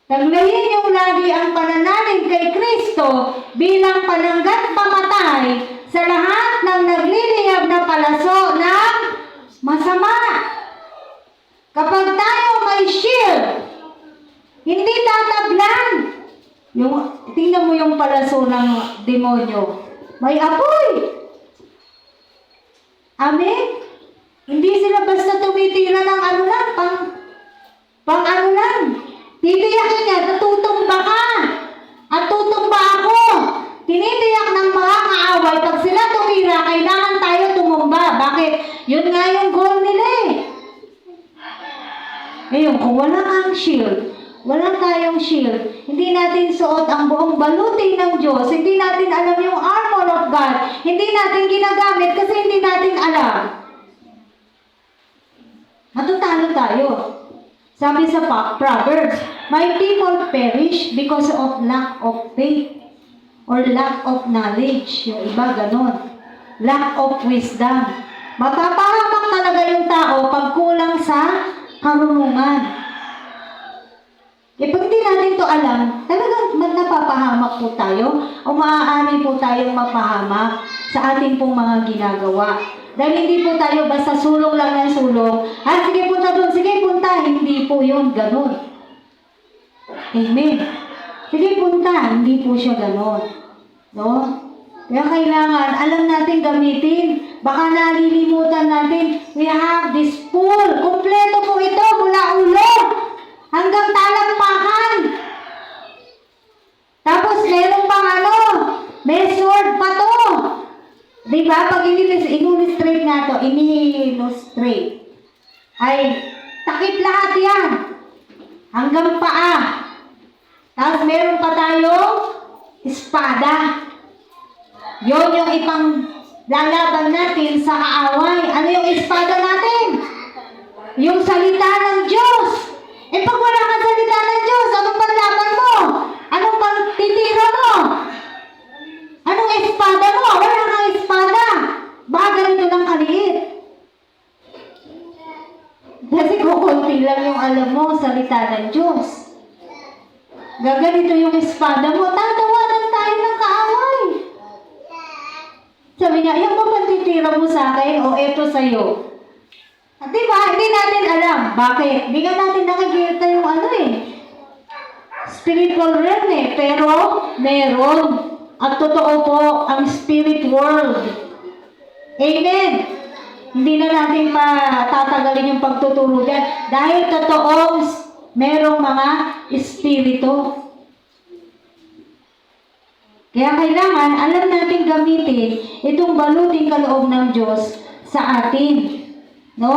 Taglayin niyong lagi ang pananalig kay Kristo bilang pananggat pamatay sa lahat ng nagliliyab na palaso ng masama. Kapag tayo may shield, hindi tatablan. Tingnan mo yung palaso ng demonyo. May apoy. Amen? Hindi sila basta tumitira ng ano lang, pang ano lang. Titiyakin niya, natutumba ka. At tutumba ako. Tinitiyak ng mga kaaway, pag sila tumira, kailangan tayo tumumba. Bakit? Yun nga yung goal nila eh. Ngayon, kung wala kang shield, wala tayong shield, hindi natin suot ang buong baluti ng Diyos, hindi natin alam yung armor of God, hindi natin ginagamit kasi hindi natin alam. Matutalo tayo. Sabi sa Proverbs, my people perish because of lack of faith or lack of knowledge. Yung iba ganon. Lack of wisdom. Mapapahamak talaga yung tao pag kulang sa karunungan. Pag hindi natin to alam, talagang napapahamak mapahamak po tayo o maaari po tayong mapahamak sa ating pong mga ginagawa. Dahil hindi po tayo basta sulong lang ng sulong. Sige punta doon, sige punta. Hindi po yun, ganun. Amen. Sige punta, hindi po siya ganun. No? Kaya kailangan, alam natin gamitin. Baka nalilimutan natin, we have this full. Kompleto po ito mula ulo hanggang talampakan. Tapos meron pang may sword pa to. Diba? Pag in-illustrate na to, in-illustrate, ay takip lahat yan. Hanggang paa. Tapos meron pa tayong espada. Yun yung ipang lalaban natin sa kaaway. Ano yung espada natin? Yung salita ng Diyos. Pag wala kang salita ng Diyos, anong panlaban mo? Anong pagtitira mo? Anong espada mo? Wala kang espada. Baka ganito ng kaliit. Kasi kukunti lang yung alam mo, salita ng Diyos. Gaganito yung espada mo, tatawanan tayo ng kaaway. Sabi niya, yung mapantitira mo sa akin o eto sa'yo. Diba? Hindi natin alam. Bakit? Hindi nga natin nakikita yung spiritual realm pero meron. At totoo po ang spirit world. Amen. Hindi na natin tatagalin yung pagtuturo dyan. Dahil totoong merong mga espiritu. Kaya kailangan, alam natin gamitin itong baluting kaloob ng Diyos sa atin. No?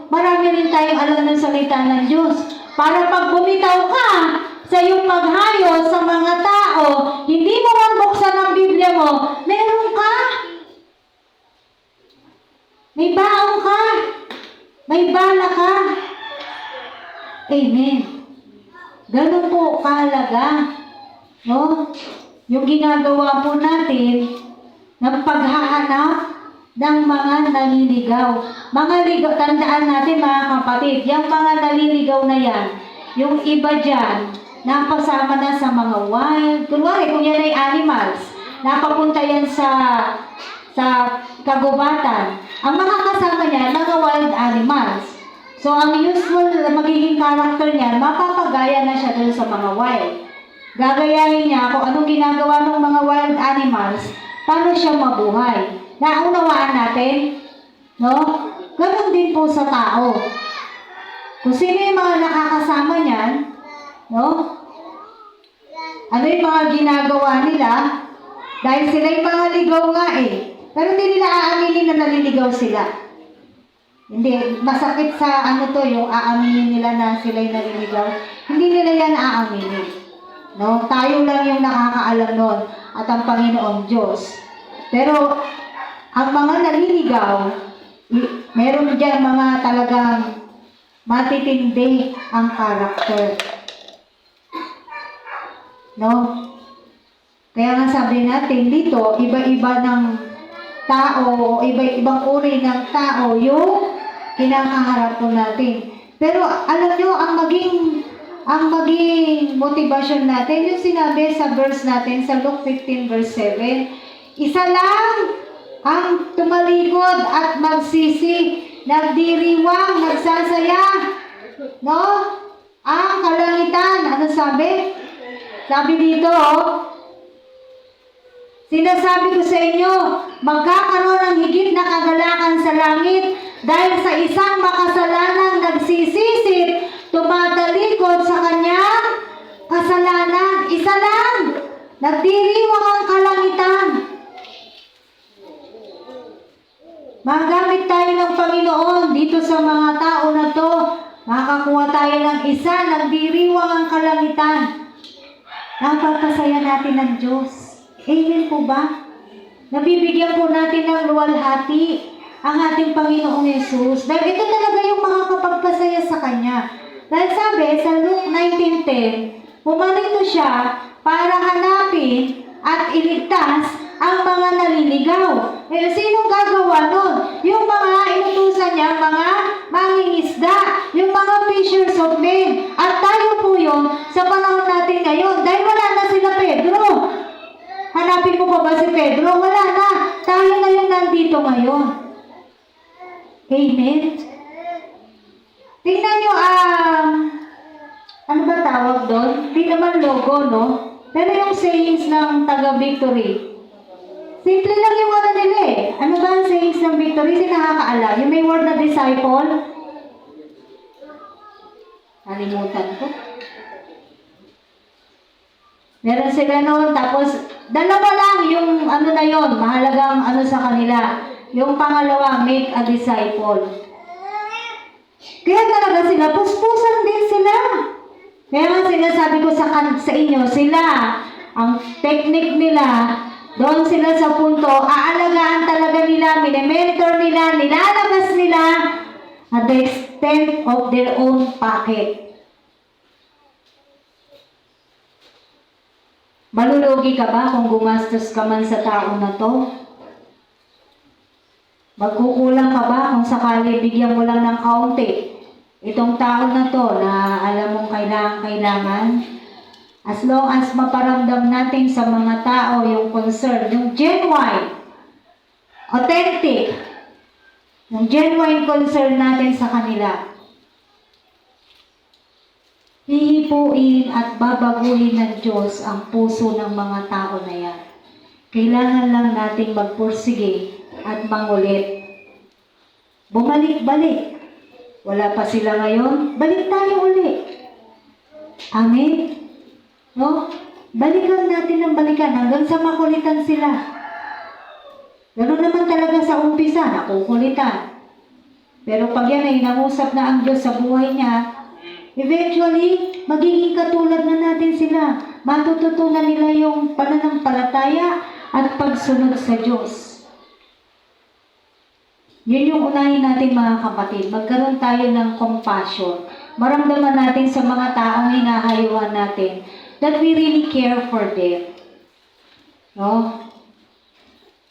Marami rin tayong alam ng salita ng Diyos. Para pag bumitaw ka sa iyong paghayo sa mga tao, hindi mo man buksan ang Biblia mo, meron ka. May baong ka. May bala ka. Amen. Ganun po kahalaga. No? Yung ginagawa po natin ng paghahanap ng mga naliligaw. Mga ligaw, tandaan natin mga kapatid, yung mga naliligaw na yan, yung iba dyan, napasama na sa mga wild, kunwari kung yan ay animals, napapunta yan sa kagubatan. Ang mga kasama niya, mga wild animals. So, ang usual magiging character niya, mapapagaya na siya dun sa mga wild. Gagayahin niya kung anong ginagawa ng mga wild animals, paano siya mabuhay. Naunawaan natin? No? Ganon din po sa tao. Kung sino yung mga nakakasama niyan, no? Ano yung mga ginagawa nila? Dahil sila yung mga ligaw nga Pero hindi nila aaminin na naliligaw sila. Hindi, masakit sa yung aaminin nila na sila yung naliligaw. Hindi nila yan aaminin. No? Tayo lang yung nakakaalam nun at ang Panginoon Diyos. Pero ang mga naliligaw, meron dyan mga talagang matitindi ang karakter. No? Kaya nga sabi natin dito, iba-iba ng tao, iba-ibang uri ng tao yung kinakaharap po natin. Pero alam nyo, ang maging motivasyon natin, yung sinabi sa verse natin, sa Luke 15 verse 7, isa lang ang tumalikod at magsisi, nagdiriwang, nagsasaya, no? Ang kalangitan, ano sabi? Sabi dito, sinasabi ko sa inyo, magkakaroon ng higit na kagalakan sa langit dahil sa isang makasalanang nagsisisip, tumatalikod sa kanyang kasalanan. Isa lang, nagdiriwang ang kalangitan. Magamit tayo ng Panginoon dito sa mga tao na to. Makakuha tayo ng isa, nagdiriwang ang kalangitan. Napapasaya natin ng Diyos. Amen po ba? Nabibigyan po natin ng luwalhati ang ating Panginoong Yesus. Dahil ito talaga yung makakapagpasaya sa Kanya. Dahil sabi sa Luke 19:10, pumarito siya para hanapin at iligtas ang mga naliligaw. Sinong gagawa nun? Yung mga inutusan niya, mga mangingisda, yung mga fishers of men. At tayo po yun sa panahon natin ngayon. Dahil wala na sila Pedro. Hahanapin mo pa ba si Pedro? Wala na. Tayo na yung nandito ngayon. Amen? Tingnan nyo, ano ba tawag doon? Di naman logo, no? Pero yung sayings ng taga-Victory. Simple lang yung ano nila eh. Ano ba ang sayings ng Victory? Hindi nakakaalam. Yung may word na disciple. Nalimutan ko. Meron sila noon. Tapos, dalawa lang yung ano na yon, mahalagang ano sa kanila. Yung pangalawa, make a disciple. Kaya talaga sila, puspusan din sila. Kaya nga sinasabi ko sa inyo, sila, ang technique nila, doon sila sa punto, aalagaan talaga nila, minimentor nila, nilalabas nila at the extent of their own pocket. Malulugi ka ba kung gumastos ka man sa tao na to? Magkukulang ka ba kung sakali bigyan mo lang ng kaunti? Itong tao na to na alam mong kailangan, as long as maparamdam natin sa mga tao yung concern, yung genuine, authentic, yung genuine concern natin sa kanila, hihipuin at babaguhin ng Diyos ang puso ng mga tao na yan. Kailangan lang nating magpursige at mangulit. Bumalik-balik. Wala pa sila ngayon, balik tayo uli. Amen? No? Balikan natin ng balikan hanggang sa makulitan sila. Ganoon naman talaga sa umpisa, nakukulitan. Pero pag yan ay nangusap na ang Diyos sa buhay niya, eventually, magiging katulad na natin sila. Matututunan nila yung pananampalataya at pagsunod sa Diyos. Yun yung unahin natin mga kapatid. Magkaroon tayo ng compassion. Maramdaman natin sa mga taong hinahayuan natin that we really care for them. No?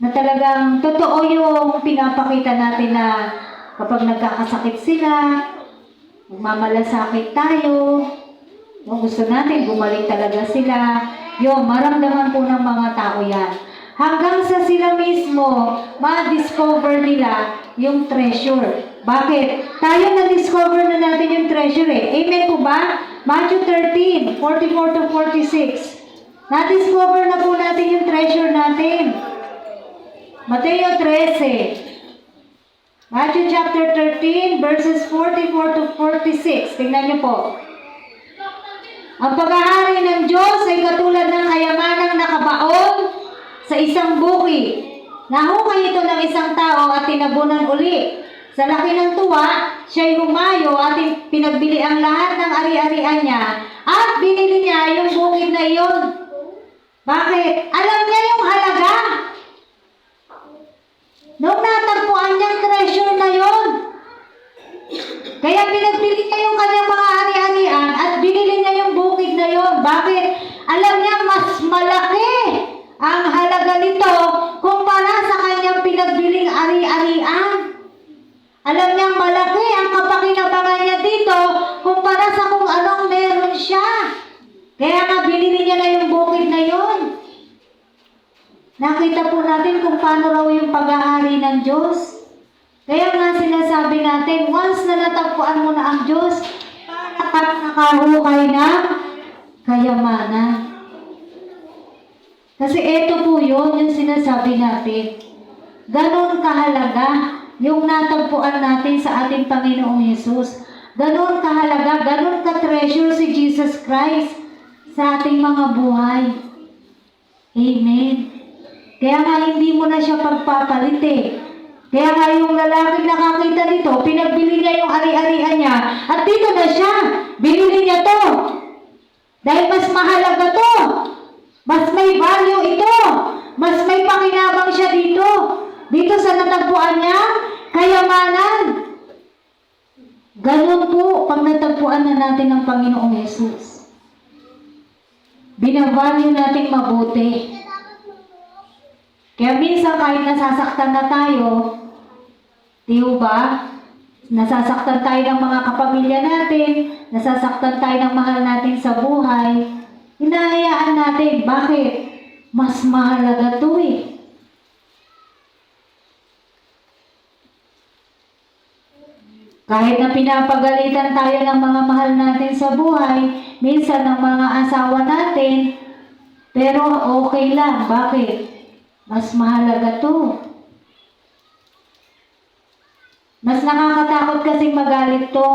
Na talagang totoo yung pinapakita natin na kapag nagkakasakit sila, magmamalasakit tayo, kung gusto natin, bumalik talaga sila. Yung maramdaman po ng mga tao yan. Hanggang sa sila mismo, ma-discover nila yung treasure. Bakit? Tayo na-discover na natin yung treasure eh. Amen po ba? Matthew 13, 44 to 46. Na-discover na po natin yung treasure natin. Mateo 13. Matthew chapter 13, verses 44 to 46. Tingnan niyo po. Ang pag-aari ng Diyos ay katulad ng kayamanang nakabaon sa isang bukid. Nahukay ito ng isang tao at tinabunan uli. Sa laki ng tuwa, siya'y humayo at pinagbili ang lahat ng ari-arian niya at binili niya yung bukid na iyon. Bakit? Alam niya yung halaga. Nung natagpuan niyang treasure na yon, kaya pinagbili niya yung kanyang mga ari-arian at binili niya yung bukid na yon. Bakit? Alam niya mas malaki ang halaga nito kumpara sa kanyang pinagbiling ari-arian. Alam niya malaki ang kapakinabangan niya dito kumpara sa kung anong meron siya. Kaya nga binili niya na yung bukid na yon. Nakita po natin kung paano raw yung pag-aari ng Diyos. Kaya nga sinasabi natin, once na natagpuan mo na ang Diyos, para nakahukay ng kayamanan. Kasi ito po yun, yung sinasabi natin. Ganon kahalaga yung natagpuan natin sa ating Panginoong Hesus. Ganon kahalaga, ganon ka-treasure si Jesus Christ sa ating mga buhay. Amen. Kaya nga hindi mo na siya pagpapalit eh. Kaya nga yung lalaking nakakita nito, pinagbili niya yung ari-arian niya, at dito na siya, binili niya to. Dahil mas mahalaga to. Mas may value ito. Mas may pakinabang siya dito. Dito sa natagpuan niya, kayamanan. Ganun po pag natagpuan na natin ang Panginoong Hesus. Binavalue natin mabuti. Kaya minsan kahit nasasaktan na tayo, diyo ba? Nasasaktan tayo ng mga kapamilya natin, nasasaktan tayo ng mahal natin sa buhay, hinahayaan natin. Bakit? Mas mahalaga to eh. Kahit na pinapagalitan tayo ng mga mahal natin sa buhay, minsan ng mga asawa natin, pero okay lang. Bakit? Mas mahalaga to. Mas nakakatakot kasing magalit to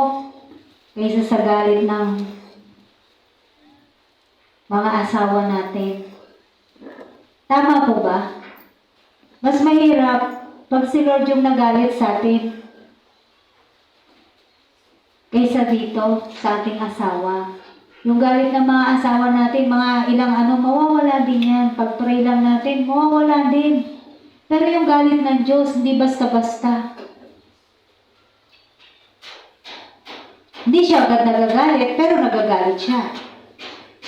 kaysa sa galit ng mga asawa natin. Tama po ba? Mas mahirap pag si Lord yung nagalit sa atin kaysa dito sa ating asawa. Yung galit ng mga asawa natin, mga ilang mawawala din yan. Pag-pray lang natin, mawawala din. Pero yung galit ng Diyos, hindi basta-basta. Hindi siya agad nagagalit, pero nagagalit siya.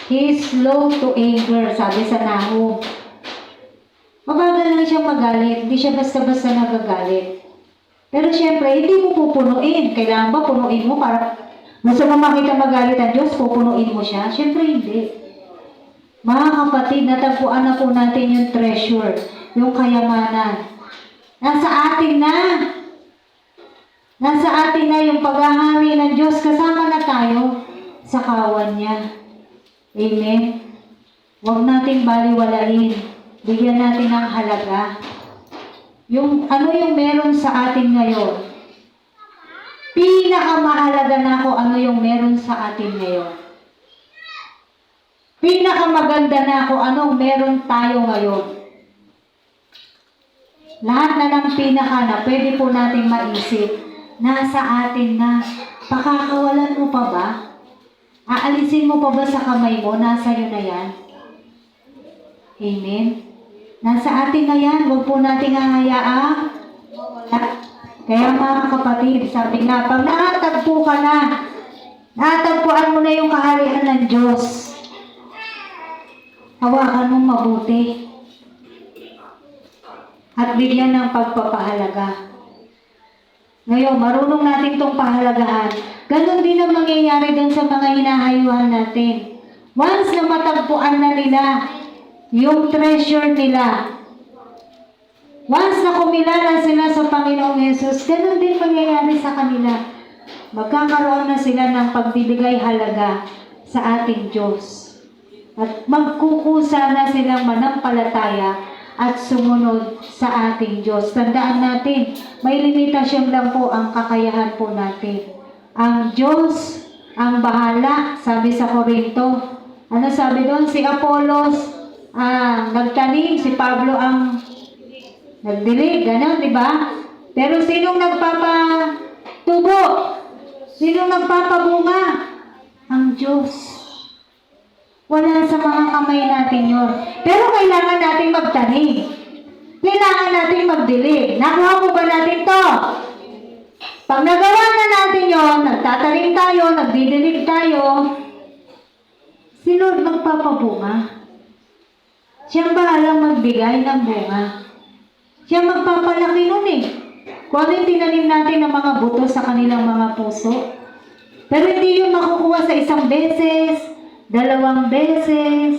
He is slow to anger, sabi sa Nahum. Mabagal lang siya magalit, hindi siya basta-basta nagagalit. Pero syempre, hindi mo pupunuin. Kailangan ba punuin mo para gusto mo makita magalit ang Diyos, pupunuin mo siya? Syempre hindi. Mga kapatid, natagpuan na po natin yung treasure, yung kayamanan. Nasa atin na. Nasa atin na yung paghahari ng Diyos. Kasama na tayo sa kawan niya. Amen? Huwag natin baliwalain. Bigyan natin ng halaga. Yung meron sa atin ngayon. Pinakamahalaga na ako yung meron sa atin ngayon. Pinakamaganda na ako anong meron tayo ngayon. Lahat na ng pinaka na pwede po natin maisip, nasa atin na. Pakakawalan mo pa ba? Aalisin mo pa ba sa kamay mo? Nasa iyo na yan. Amen? Nasa atin na yan. Huwag po natin hahayaan. Kaya mga kapatid, sabi nga, pag nakatagpo ka na, natagpuan mo na yung kaharian ng Diyos. Hawakan mo mabuti. At bigyan ng pagpapahalaga. Ngayon, marunong natin itong pahalagahan. Ganon din ang mangyayari din sa mga hinahayuhan natin. Once na matagpuan na nila yung treasure nila, once na kumilala sila sa Panginoong Yesus, ganon din mangyayari sa kanila. Magkakaroon na sila ng pagbibigay halaga sa ating Diyos. At magkukusa na silang manampalataya at sumunod sa ating Diyos. Tandaan natin, may limitasyon lang po ang kakayahan po natin. Ang Diyos ang bahala, sabi sa Korinto. Ano sabi doon? Si Apollos nagtanim, si Pablo ang nagdilig, gano'n, di ba? Pero sinong nagpapatubo? Sinong nagpapabunga? Ang Diyos. Wala sa mga kamay natin yun. Pero kailangan natin magtanim. Kailangan natin magdilig. Nakuha mo ba natin to? Pag nagawa na natin yun, nagtatanim tayo, nagdidilig tayo, si Lord magpapabunga. Siyang bahalang magbigay ng bunga. Siya magpapalaki nun eh. Kung ano yung tinanim natin ng mga buto sa kanilang mga puso. Pero hindi yun makukuha sa isang beses, 2 beses.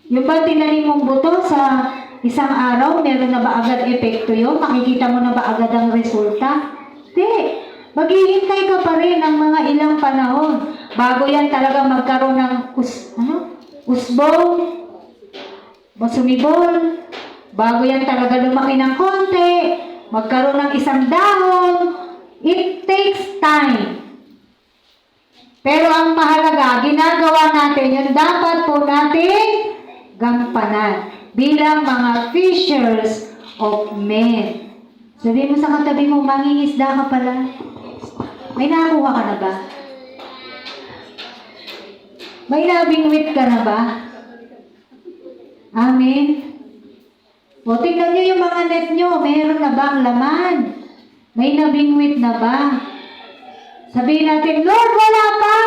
Yung ba tinanim mong buto sa isang araw, meron na ba agad epekto yun? Makikita mo na ba agad ang resulta? Hindi. Maghihintay ka pa rin ng mga ilang panahon bago yan talaga magkaroon ng usbong, sumibol, bago yan talaga lumaki ng konti, magkaroon ng isang dahon. It takes time. Pero ang mahalaga, ginagawa natin yung dapat po natin gampanan bilang mga fishers of men. Sabi mo sa katabi mo, mangingisda ka pala. May nakuha ka na ba? May nabingwit ka na ba? Amen. O, tingnan nyo yung mga net nyo. Meron na ba ang laman? May nabingwit na ba? Sabihin natin, Lord, wala pa!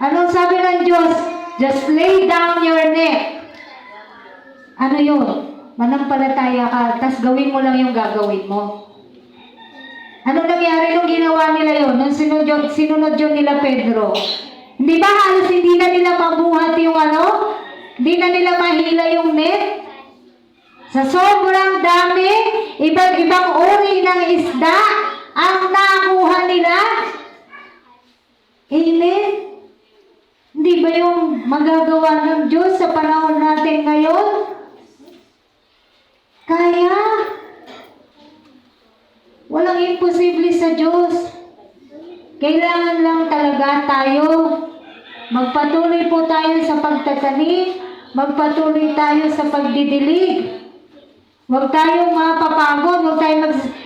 Anong sabi ng Diyos? Just lay down your net. Ano yun? Manampalataya ka, tas gawin mo lang yung gagawin mo. Anong nangyari nung ginawa nila yun? Nung sinunod yun nila Pedro? Hindi ba halos hindi na nila mabuhat yung Hindi na nila mahila yung net? Sa sobrang dami, iba't ibang uri ng isda ang nakuha nila. Amen? Hindi ba yung magagawa ng Diyos sa panahon natin ngayon? Kaya, walang imposible sa Diyos. Kailangan lang talaga tayo. Magpatuloy po tayo sa pagtatanim. Magpatuloy tayo sa pagdidilig. Huwag tayong mapapagod.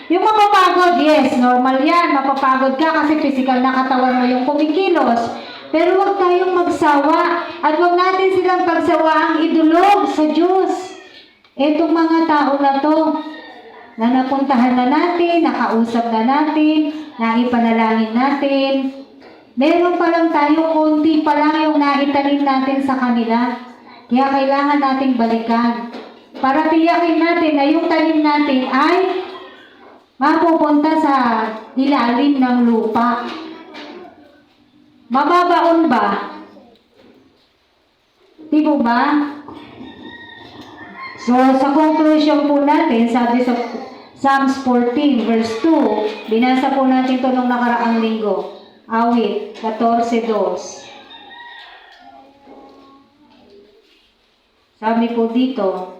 Yung mapapagod, yes, normal yan. Mapapagod ka kasi physical na katawan mo yung kumikilos. Pero huwag tayong magsawa. At huwag natin silang pagsawaang idulog sa Diyos. Etong mga tao na to, na napuntahan na natin, nakausap na natin, naipanalangin natin. Meron pa lang tayo, konti pa lang yung naitanim natin sa kanila. Kaya kailangan nating balikan. Para tiyakin natin na yung tanim natin ay mapupunta sa ilalim ng lupa. Mababaon ba? Di po ba? So, sa conclusion po natin, sabi sa Psalms 14 verse 2, binasa po natin ito nung nakaraang linggo. Awit 14:2. Sabi po dito,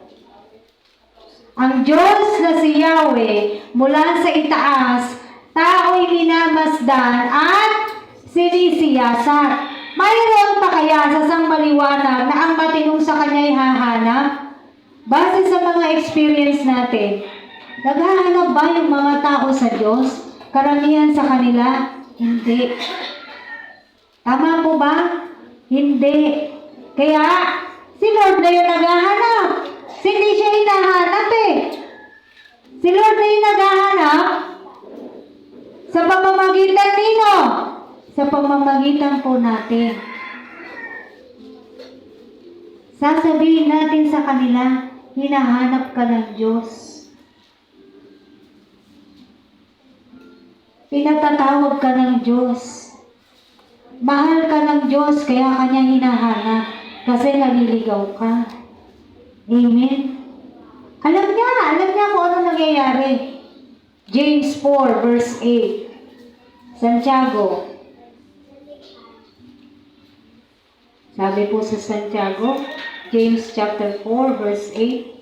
ang Diyos na si Yahweh mula sa itaas, tao'y minamasdan at sinisiyasat. Mayroon pa kaya sa sangmaliwanag na ang matinong sa kanya'y hahanap? Base sa mga experience natin, naghahanap ba yung mga tao sa Diyos? Karamihan sa kanila? Hindi. Tama po ba? Hindi. Kaya, si Lord na yung naghahanap. Hindi siya hinahanap eh. Si Lord na yung naghahanap sa pamamagitan nino? Sa pamamagitan po natin. Sasabihin natin sa kanila, hinahanap ka ng Diyos. Pinatatawag ka ng Diyos. Mahal ka ng Diyos, kaya kanya hinahanap. Kasi naliligaw ka. Amen. Alam niya kung ano nangyayari. James 4 verse 8. Santiago. Sabi po sa Santiago, James chapter 4 verse 8.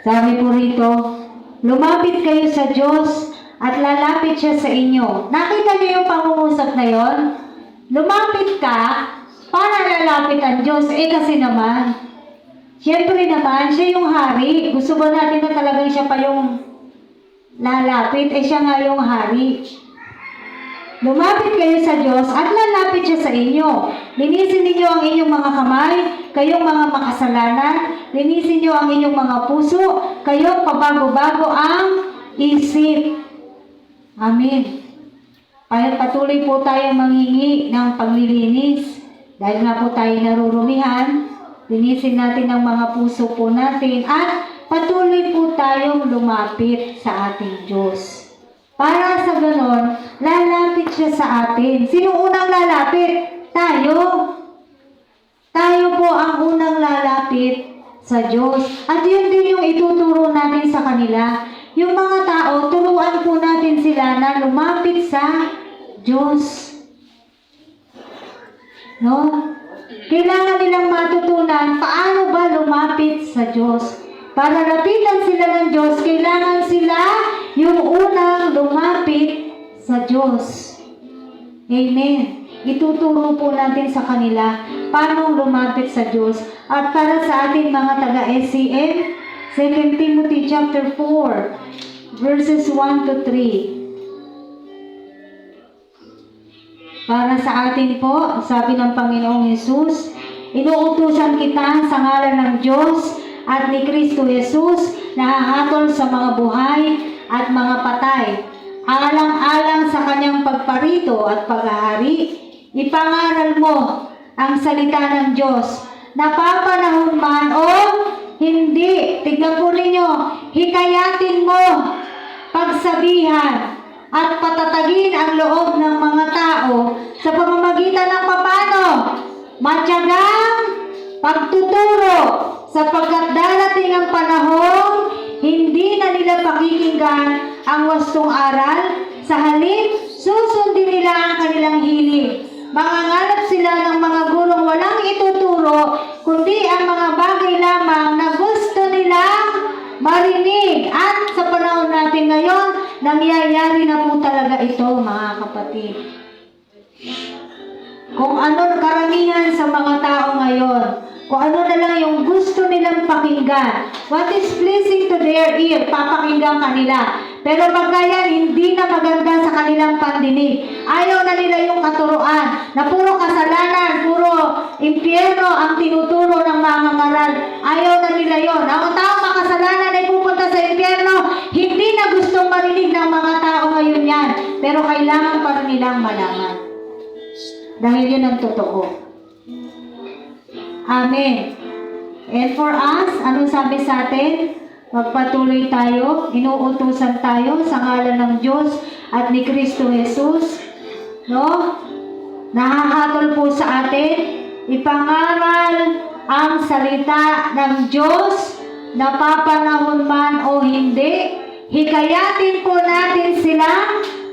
Sabi po rito, lumapit kayo sa Diyos at lalapit siya sa inyo. Nakita niyo yung pangungusap na yon? Lumapit ka para lalapit ang Diyos. Kasi naman, siyempre naman, siya yung hari. Gusto ba natin na talagang siya pa yung lalapit? Siya nga yung hari. Lumapit kayo sa Diyos at lalapit siya sa inyo. Linisin ninyo ang inyong mga kamay, kayong mga makasalanan. Linisin niyo ang inyong mga puso, kayong pabago-bago ang isip. Amen. Patuloy po tayo manghingi ng paglilinis. Dahil nga po tayo narurumihan, linisin natin ang mga puso po natin at patuloy po tayong lumapit sa ating Diyos. Para sa ganon, lalapit siya sa atin. Sino unang lalapit? Tayo. Tayo po ang unang lalapit sa Diyos. At yun din yung ituturo natin sa kanila. Yung mga tao, turuan po natin sila na lumapit sa Diyos. No? Kailangan nilang matutunan paano ba lumapit sa Diyos. Para lapitan sila ng Diyos, kailangan sila yung unang lumapit sa Diyos. Amen. Ituturo po natin sa kanila paano lumapit sa Diyos. At para sa ating mga taga-SCM, 2 Timothy chapter 4, verses 1 to 3. Para sa atin po, sabi ng Panginoong Hesus, inuutusan kita sa ngalan ng Diyos at ni Kristo Jesus na hahatol sa mga buhay at mga patay. Alang-alang sa kanyang pagparito at paghahari, ipangaral mo ang salita ng Diyos. Napapanahon man o hindi, tignan po ninyo, hikayatin mo, pagsabihan, at patatagin ang loob ng mga tao sa pamamagitan ng papano? matyagang pagtuturo, sapagkat darating ang panahon, hindi na nila pakikinggan ang wastong aral, sa halip, susundin nila ang kanilang hilig. Mangangarap sila ng mga gurong walang ituturo, kundi ang mga bagay lamang na gusto nilang marinig. At sa panahon natin ngayon, nangyayari na po talaga ito, mga kapatid. Kung ano karamihan sa mga tao ngayon, kung ano na lang yung gusto nilang pakinggan, what is pleasing to their ear, papakinggan kanila. Pero pagka yan, hindi na maganda sa kanilang pandinig. Ayaw na nila yung katuruan, na puro kasalanan, puro impyerno ang tinuturo ng mga ngaral. Ayaw na nila yon. Ang taong makasalanan ay pupunta sa impyerno, hindi na gustong marinig ng mga tao ngayon yan. Pero kailangan pa rin nilang malaman. Dahil yun ang totoo. Amen. And for us, anong sabi sa atin? Magpatuloy tayo, inuutusan tayo sa ngalan ng Diyos at ni Kristo Jesus. No? Nahahatol po sa atin, ipangaral ang salita ng Diyos, napapanahon man o hindi. Hikayatin po natin sila,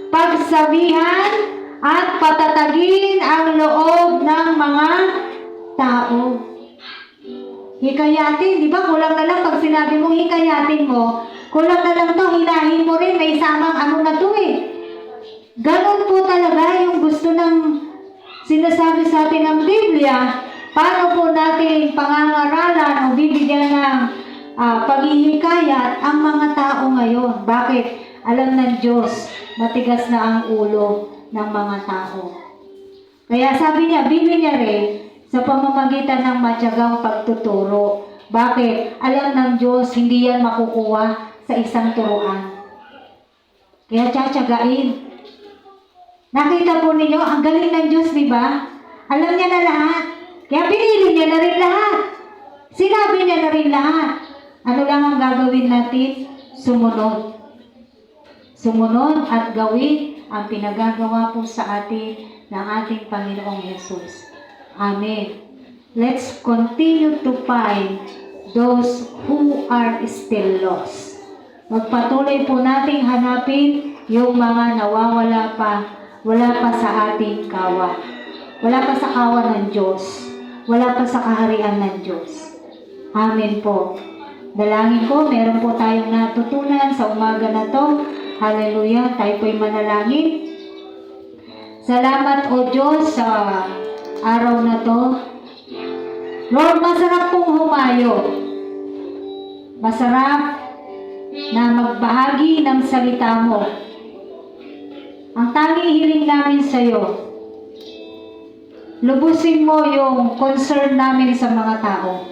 pagsabihan at patatagin ang loob ng mga tao. Hikayatin, di ba? Kulang na lang pag sinabi mong hikayatin mo, kulang na lang to, hilahin mo rin, may samang ano na to eh. Ganon po talaga yung gusto ng sinasabi sa atin ng Biblia. Paano po natin pangangaralan o bibigyan ng paghihikayat ang mga tao ngayon? Bakit? Alam ng Diyos, matigas na ang ulo ng mga tao. Kaya sabi niya, bibigyan niya rin sa pamamagitan ng matyagang pagtuturo. Bakit? Alam ng Diyos, hindi yan makukuha sa isang turuan. Kaya tsatsagain. Nakita po ninyo, ang galing ng Diyos, di ba? Alam niya na lahat. Kaya pinili niya na rin lahat. Sinabi niya na rin lahat. Ano lang ang gagawin natin? Sumunod. Sumunod at gawin ang pinagagawa po sa atin ng ating Panginoong Yesus. Amen. Let's continue to find those who are still lost. Magpatuloy po nating hanapin yung mga nawawala pa, wala pa sa ating kawan. Wala pa sa kawan ng Diyos. Wala pa sa kaharian ng Diyos. Amen po. Dalangin ko, meron po tayong natutunan sa umaga na to. Hallelujah. Tayo po'y manalangin. Salamat o Diyos sa araw na to. Lord, masarap pong humayo. Masarap na magbahagi ng salita mo. Ang tanging hiling namin sa iyo, lubusin mo yung concern namin sa mga tao.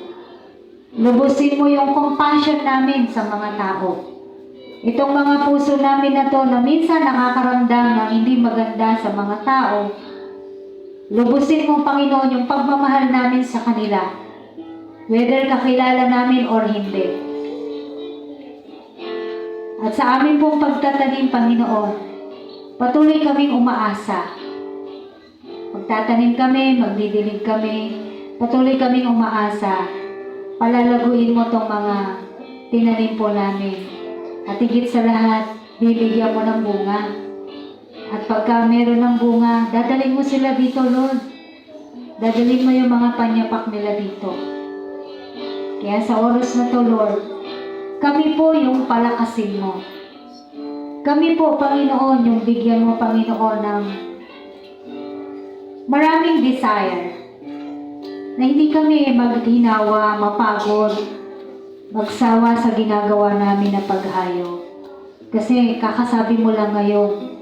Lubusin mo yung compassion namin sa mga tao. Itong mga puso namin na to na minsan nakakaramdam ng hindi maganda sa mga tao, lubusin mo, Panginoon, yung pagmamahal namin sa kanila. Whether kakilala namin or hindi. At sa amin pong pagtatanim, Panginoon, patuloy kaming umaasa. Magtatanim kami, magdidilig kami, patuloy kaming umaasa. Palalaguin mo tong mga tinanim po namin. At higit sa lahat, bibigyan mo ng bunga. At pagka meron ng bunga, dadalhin mo sila dito, Lord. Dadalhin mo yung mga panyapak nila dito. Kaya sa oras na to, Lord, kami po yung palakasin mo. Kami po, Panginoon, yung bigyan mo, Panginoon, ng maraming desire. Na hindi kami maghinawa, mapagod, magsawa sa ginagawa namin na paghayo. Kasi kakasabi mo lang ngayon,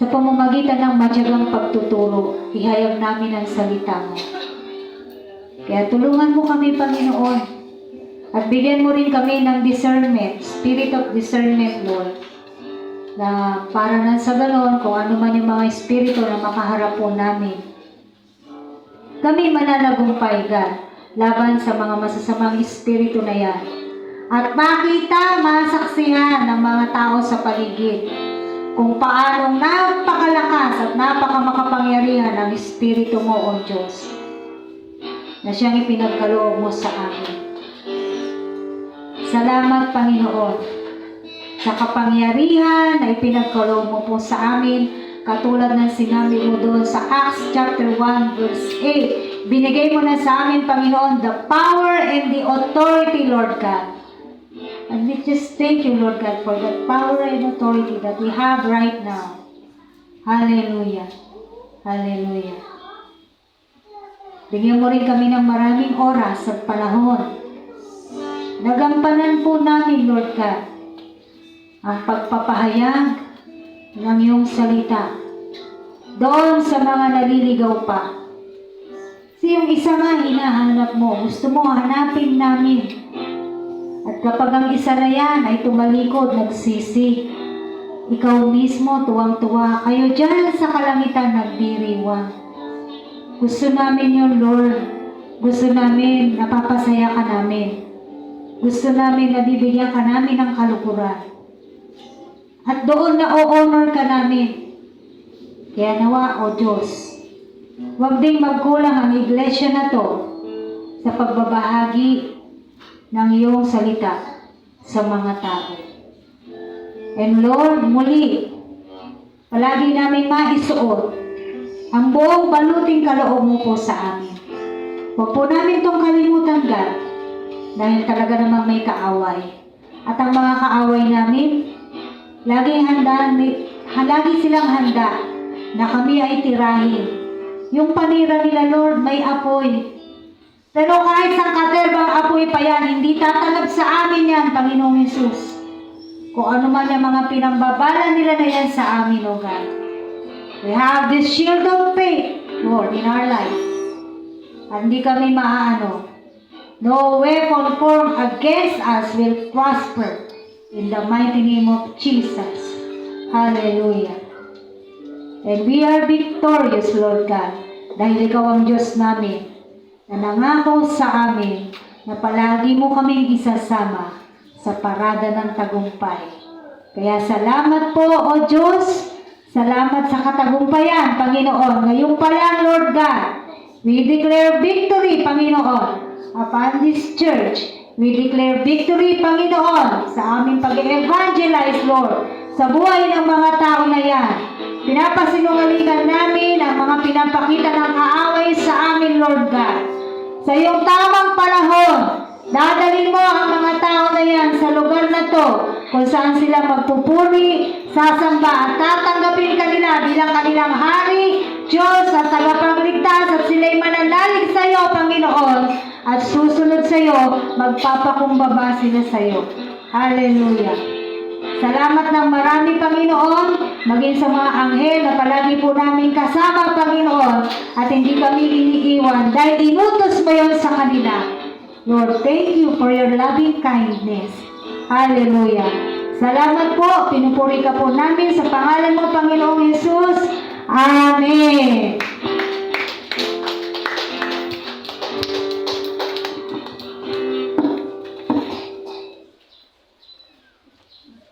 sa pamamagitan ng matyagang pagtuturo, ihayag namin ang salita mo. Kaya tulungan mo kami, Panginoon, at bigyan mo rin kami ng discernment, spirit of discernment, Lord, na para na sa ganon, kung ano man yung mga espiritu na makaharap po namin, kami mananagumpay, God, laban sa mga masasamang espiritu na yan. At makita, masaksihan ng mga tao sa paligid kung paanong napakalakas at napakamakapangyarihan ang espiritu mo, O Diyos. na siyang ipinagkaloob mo sa amin. Salamat, Panginoon, sa kapangyarihan na ipinagkaloob mo po sa amin, katulad ng sinabi mo doon sa Acts chapter 1 verse 8. Binigay mo na sa amin, Panginoon, the power and the authority, Lord God. And we just thank you, Lord God, for that power and authority that we have right now. Hallelujah. Hallelujah. Bigyan mo rin kami ng maraming oras at panahon. Nagampanan po namin, Lord God, ang pagpapahayag ng iyong salita doon sa mga naliligaw pa. Kasi yung isa nga hinahanap mo, gusto mo hanapin namin. At kapag ang isa na yan ay tumalikod, nagsisi, ikaw mismo tuwang-tuwa, kayo dyan sa kalangitan nagdiriwang. Gusto namin yun, Lord. Gusto namin napapasaya ka namin. Gusto namin nabibigyan ka namin ng kalukuran. At doon na o-honor ka namin. Kaya nawa, O Diyos, huwag ding magkulang ang iglesia na to sa pagbabahagi ng iyong salita sa mga tao. And Lord, muli, palagi namin maisuot ang buong baluting kaloob mo po sa amin. Huwag po namin itong kalimutan, God, dahil talaga namang may kaaway. At ang mga kaaway namin, lagi silang handa na kami ay tirahin. Yung panira nila, Lord, may apoy. Pero kahit sa katerbang apoy pa yan, hindi tatanggap sa amin yan, Panginoong Hesus. Kung ano man yung mga pinambabala nila na yan sa amin, O God. We have this shield of faith, Lord, in our life. At hindi kami maaano. No weapon formed against us will prosper. In the mighty name of Jesus. Hallelujah. And we are victorious, Lord God, dahil ikaw ang Diyos namin, na nangako sa amin na palagi mo kaming isasama sa parada ng tagumpay. Kaya salamat po, O Diyos. Salamat sa katagumpayan, Panginoon. Ngayon pa lang, Lord God, we declare victory, Panginoon, upon this church. We declare victory, Panginoon, sa aming pag-evangelize, Lord, sa buhay ng mga tao na yan. Pinapasinungalingan namin ang mga pinapakita ng kaaway sa amin, Lord God. Sa iyong tamang panahon, dadalhin mo ang mga tao na yan sa lugar na to, kung saan sila magpupuri, sasamba at tatanggapin kanila bilang kanilang hari, Diyos at tagapagligtas, at sila'y mananalig sa iyo, Panginoon, at susunod sa iyo, magpapakumbaba sila sa iyo. Hallelujah. Salamat ng marami, Panginoon, maging sa mga anghel na palagi po namin kasama, Panginoon, at hindi kami iniiwan dahil inutos mo yon sa kanila. Lord, thank you for your loving kindness. Hallelujah. Salamat po, pinupuri ka po namin sa pangalan mo, Panginoong Hesus. Amen.